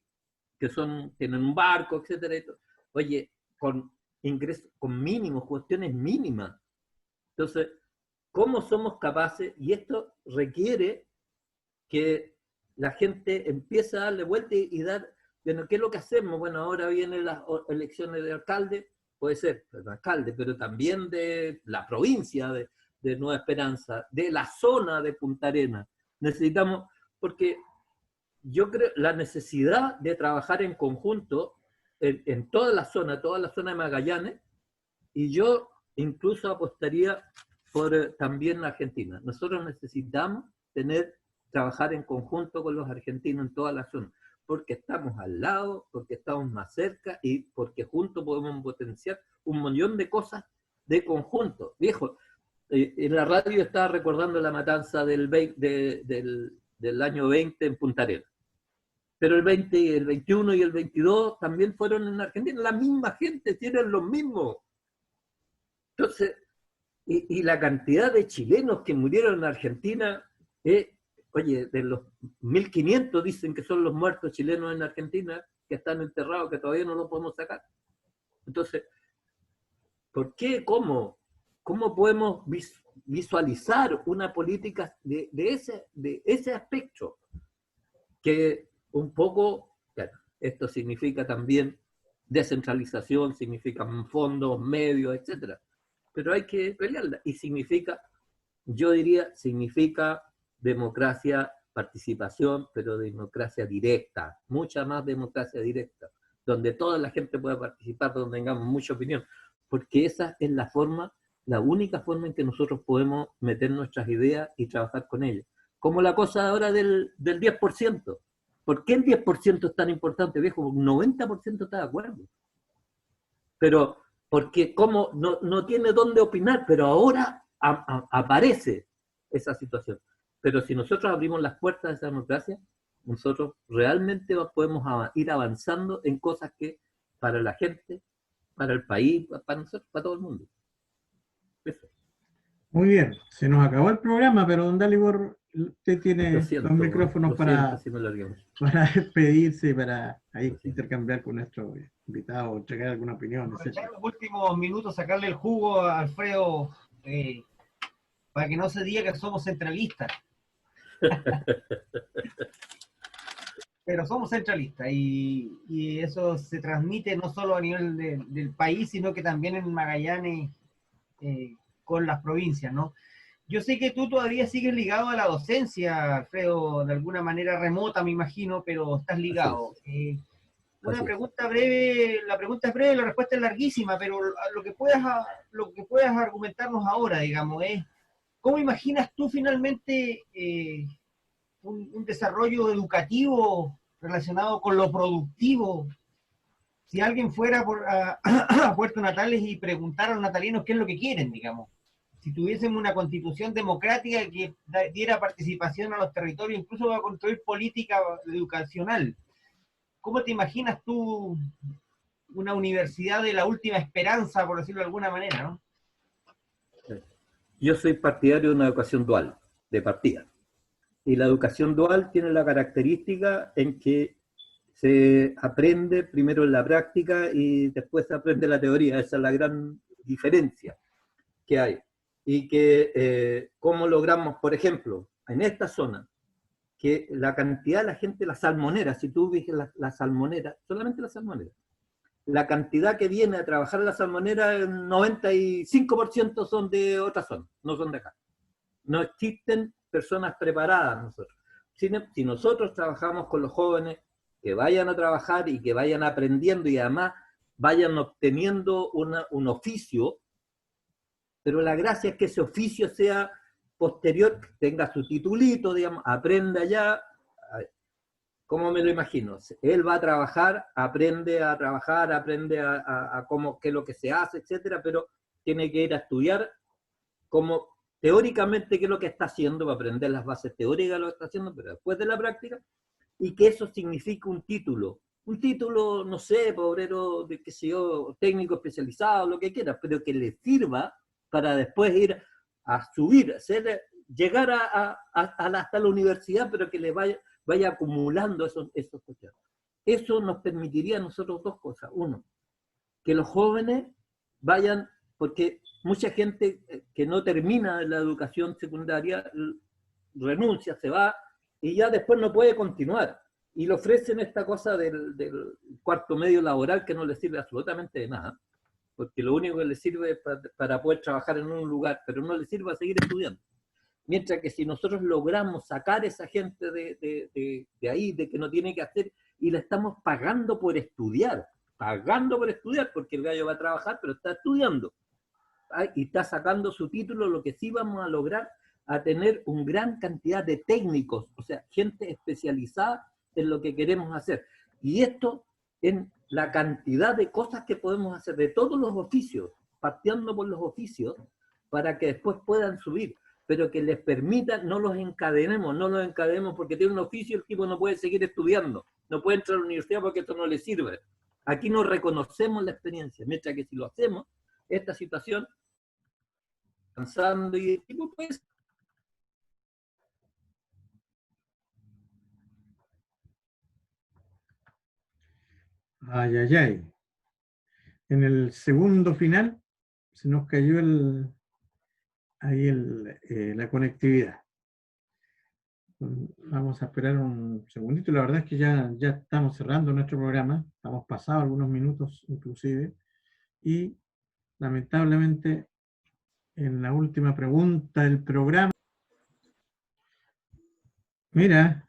que tienen un barco, etc. Oye, con ingresos, con mínimos, cuestiones mínimas. Entonces, ¿cómo somos capaces? Y esto requiere que la gente empiece a darle vuelta y dar, bueno, ¿qué es lo que hacemos? Bueno, ahora vienen las elecciones de alcalde, puede ser de alcalde, pero también de la provincia de Nueva Esperanza, de la zona de Punta Arenas. Necesitamos, porque yo creo la necesidad de trabajar en conjunto en toda la zona de Magallanes, y yo incluso apostaría por también Argentina. Nosotros necesitamos trabajar en conjunto con los argentinos en toda la zona, porque estamos al lado, porque estamos más cerca y porque juntos podemos potenciar un millón de cosas de conjunto. Viejo, en la radio estaba recordando la matanza del año 20 en Punta Arenas. Pero el 20, el 21 y el 22 también fueron en Argentina. La misma gente, tienen los mismos. Entonces, y la cantidad de chilenos que murieron en Argentina, oye, de los 1.500 dicen que son los muertos chilenos en Argentina, que están enterrados, que todavía no los podemos sacar. Entonces, ¿por qué? ¿Cómo podemos visualizar una política de ese aspecto? Que un poco, claro, esto significa también descentralización, significa fondos, medios, etc. Pero hay que pelearla. Y significa, yo diría, significa democracia, participación, pero democracia directa, mucha más democracia directa, donde toda la gente pueda participar, donde tengamos mucha opinión, porque esa es la única forma en que nosotros podemos meter nuestras ideas y trabajar con ellas. Como la cosa ahora del 10%. ¿Por qué el 10% es tan importante, viejo? Porque un 90% está de acuerdo. Pero, porque como no tiene dónde opinar, pero ahora aparece esa situación. Pero si nosotros abrimos las puertas de esa democracia, nosotros realmente podemos ir avanzando en cosas que para la gente, para el país, para nosotros, para todo el mundo. Eso. Muy bien, se nos acabó el programa, pero don Dalibor, usted tiene los micrófonos para despedirse, para ahí intercambiar con nuestro invitado, entregar alguna opinión. Aprovechar los últimos minutos, sacarle el jugo a Alfredo, para que no se diga que somos centralistas. Pero somos centralistas y eso se transmite no solo a nivel del país, sino que también en Magallanes, con las provincias, ¿no? Yo sé que tú todavía sigues ligado a la docencia, Alfredo, de alguna manera remota, me imagino, pero estás ligado. Una pregunta breve, la pregunta es breve, la respuesta es larguísima, pero lo que puedas argumentarnos ahora, digamos, es, ¿cómo imaginas tú finalmente un desarrollo educativo relacionado con lo productivo? Si alguien fuera a Puerto Natales y preguntara a los natalinos qué es lo que quieren, digamos, si tuviésemos una constitución democrática que diera participación a los territorios, incluso para construir política educacional. ¿Cómo te imaginas tú una universidad de la última esperanza, por decirlo de alguna manera, ¿no? Yo soy partidario de una educación dual, de partida. Y la educación dual tiene la característica en que se aprende primero en la práctica y después se aprende la teoría. Esa es la gran diferencia que hay. Y que, ¿cómo logramos, por ejemplo, en esta zona, que la cantidad de la gente, la salmonera, si tú ves la salmonera, solamente la salmonera, la cantidad que viene a trabajar en la salmonera, el 95% son de otra zona, no son de acá. No existen personas preparadas nosotros. Si nosotros trabajamos con los jóvenes, que vayan a trabajar y que vayan aprendiendo y además vayan obteniendo un oficio, pero la gracia es que ese oficio sea posterior, tenga su titulito, digamos, aprenda ya. ¿Cómo me lo imagino? Él va a trabajar, aprende a trabajar, aprende a cómo, qué es lo que se hace, etcétera, pero tiene que ir a estudiar como teóricamente qué es lo que está haciendo, va a aprender las bases teóricas de lo que está haciendo, pero después de la práctica, y que eso significa un título, no sé, obrero, de qué sé yo, técnico especializado, lo que quiera, pero que le sirva para después ir a subir, llegar hasta la universidad, pero que le vaya acumulando esos cuestiones. Eso nos permitiría a nosotros dos cosas. Uno, que los jóvenes vayan, porque mucha gente que no termina la educación secundaria renuncia, se va, y ya después no puede continuar. Y le ofrecen esta cosa del cuarto medio laboral que no le sirve absolutamente de nada, porque lo único que le sirve es para poder trabajar en un lugar, pero no le sirve a seguir estudiando. Mientras que si nosotros logramos sacar a esa gente de ahí, de que no tiene que hacer, y le estamos pagando por estudiar, porque el gallo va a trabajar, pero está estudiando, y está sacando su título, lo que sí vamos a lograr a tener una gran cantidad de técnicos, o sea, gente especializada en lo que queremos hacer. Y esto en la cantidad de cosas que podemos hacer, de todos los oficios, partiendo por los oficios, para que después puedan subir, pero que les permita, no los encadenemos porque tiene un oficio, el tipo no puede seguir estudiando, no puede entrar a la universidad porque esto no le sirve. Aquí no reconocemos la experiencia, mientras que si lo hacemos, esta situación, avanzando y el tipo pues. Ay, ay, ay. En el segundo final se nos cayó la conectividad. Vamos a esperar un segundito. La verdad es que ya estamos cerrando nuestro programa. Estamos pasados algunos minutos inclusive. Y lamentablemente en la última pregunta del programa. Mira,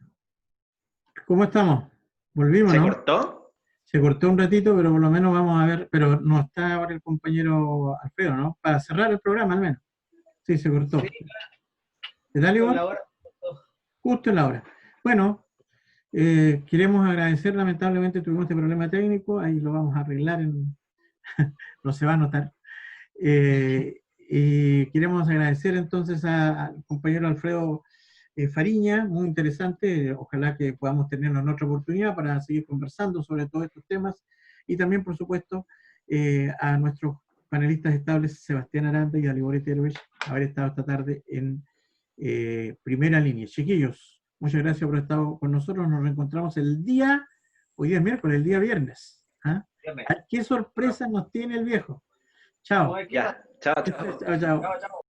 ¿cómo estamos? Volvimos, ¿no? ¿Se cortó? Se cortó un ratito, pero por lo menos vamos a ver, pero no está ahora el compañero Alfredo, ¿no? Para cerrar el programa al menos. Sí, se cortó. Sí, ¿Qué tal, Iván? Justo en la hora. Bueno, queremos agradecer, lamentablemente tuvimos este problema técnico, ahí lo vamos a arreglar, no se va a notar. Y queremos agradecer entonces al compañero Alfredo Fariña, muy interesante, ojalá que podamos tenerlo en otra oportunidad para seguir conversando sobre todos estos temas, y también, por supuesto, a nuestros panelistas estables, Sebastián Aranda y Dalibor Eterovich, haber estado esta tarde en primera línea. Chiquillos, muchas gracias por haber estado con nosotros, nos reencontramos hoy día es miércoles, el día viernes. ¿Ah? ¿Qué sorpresa nos tiene el viejo? Chao. Ya, chao, chao. Chao, chao.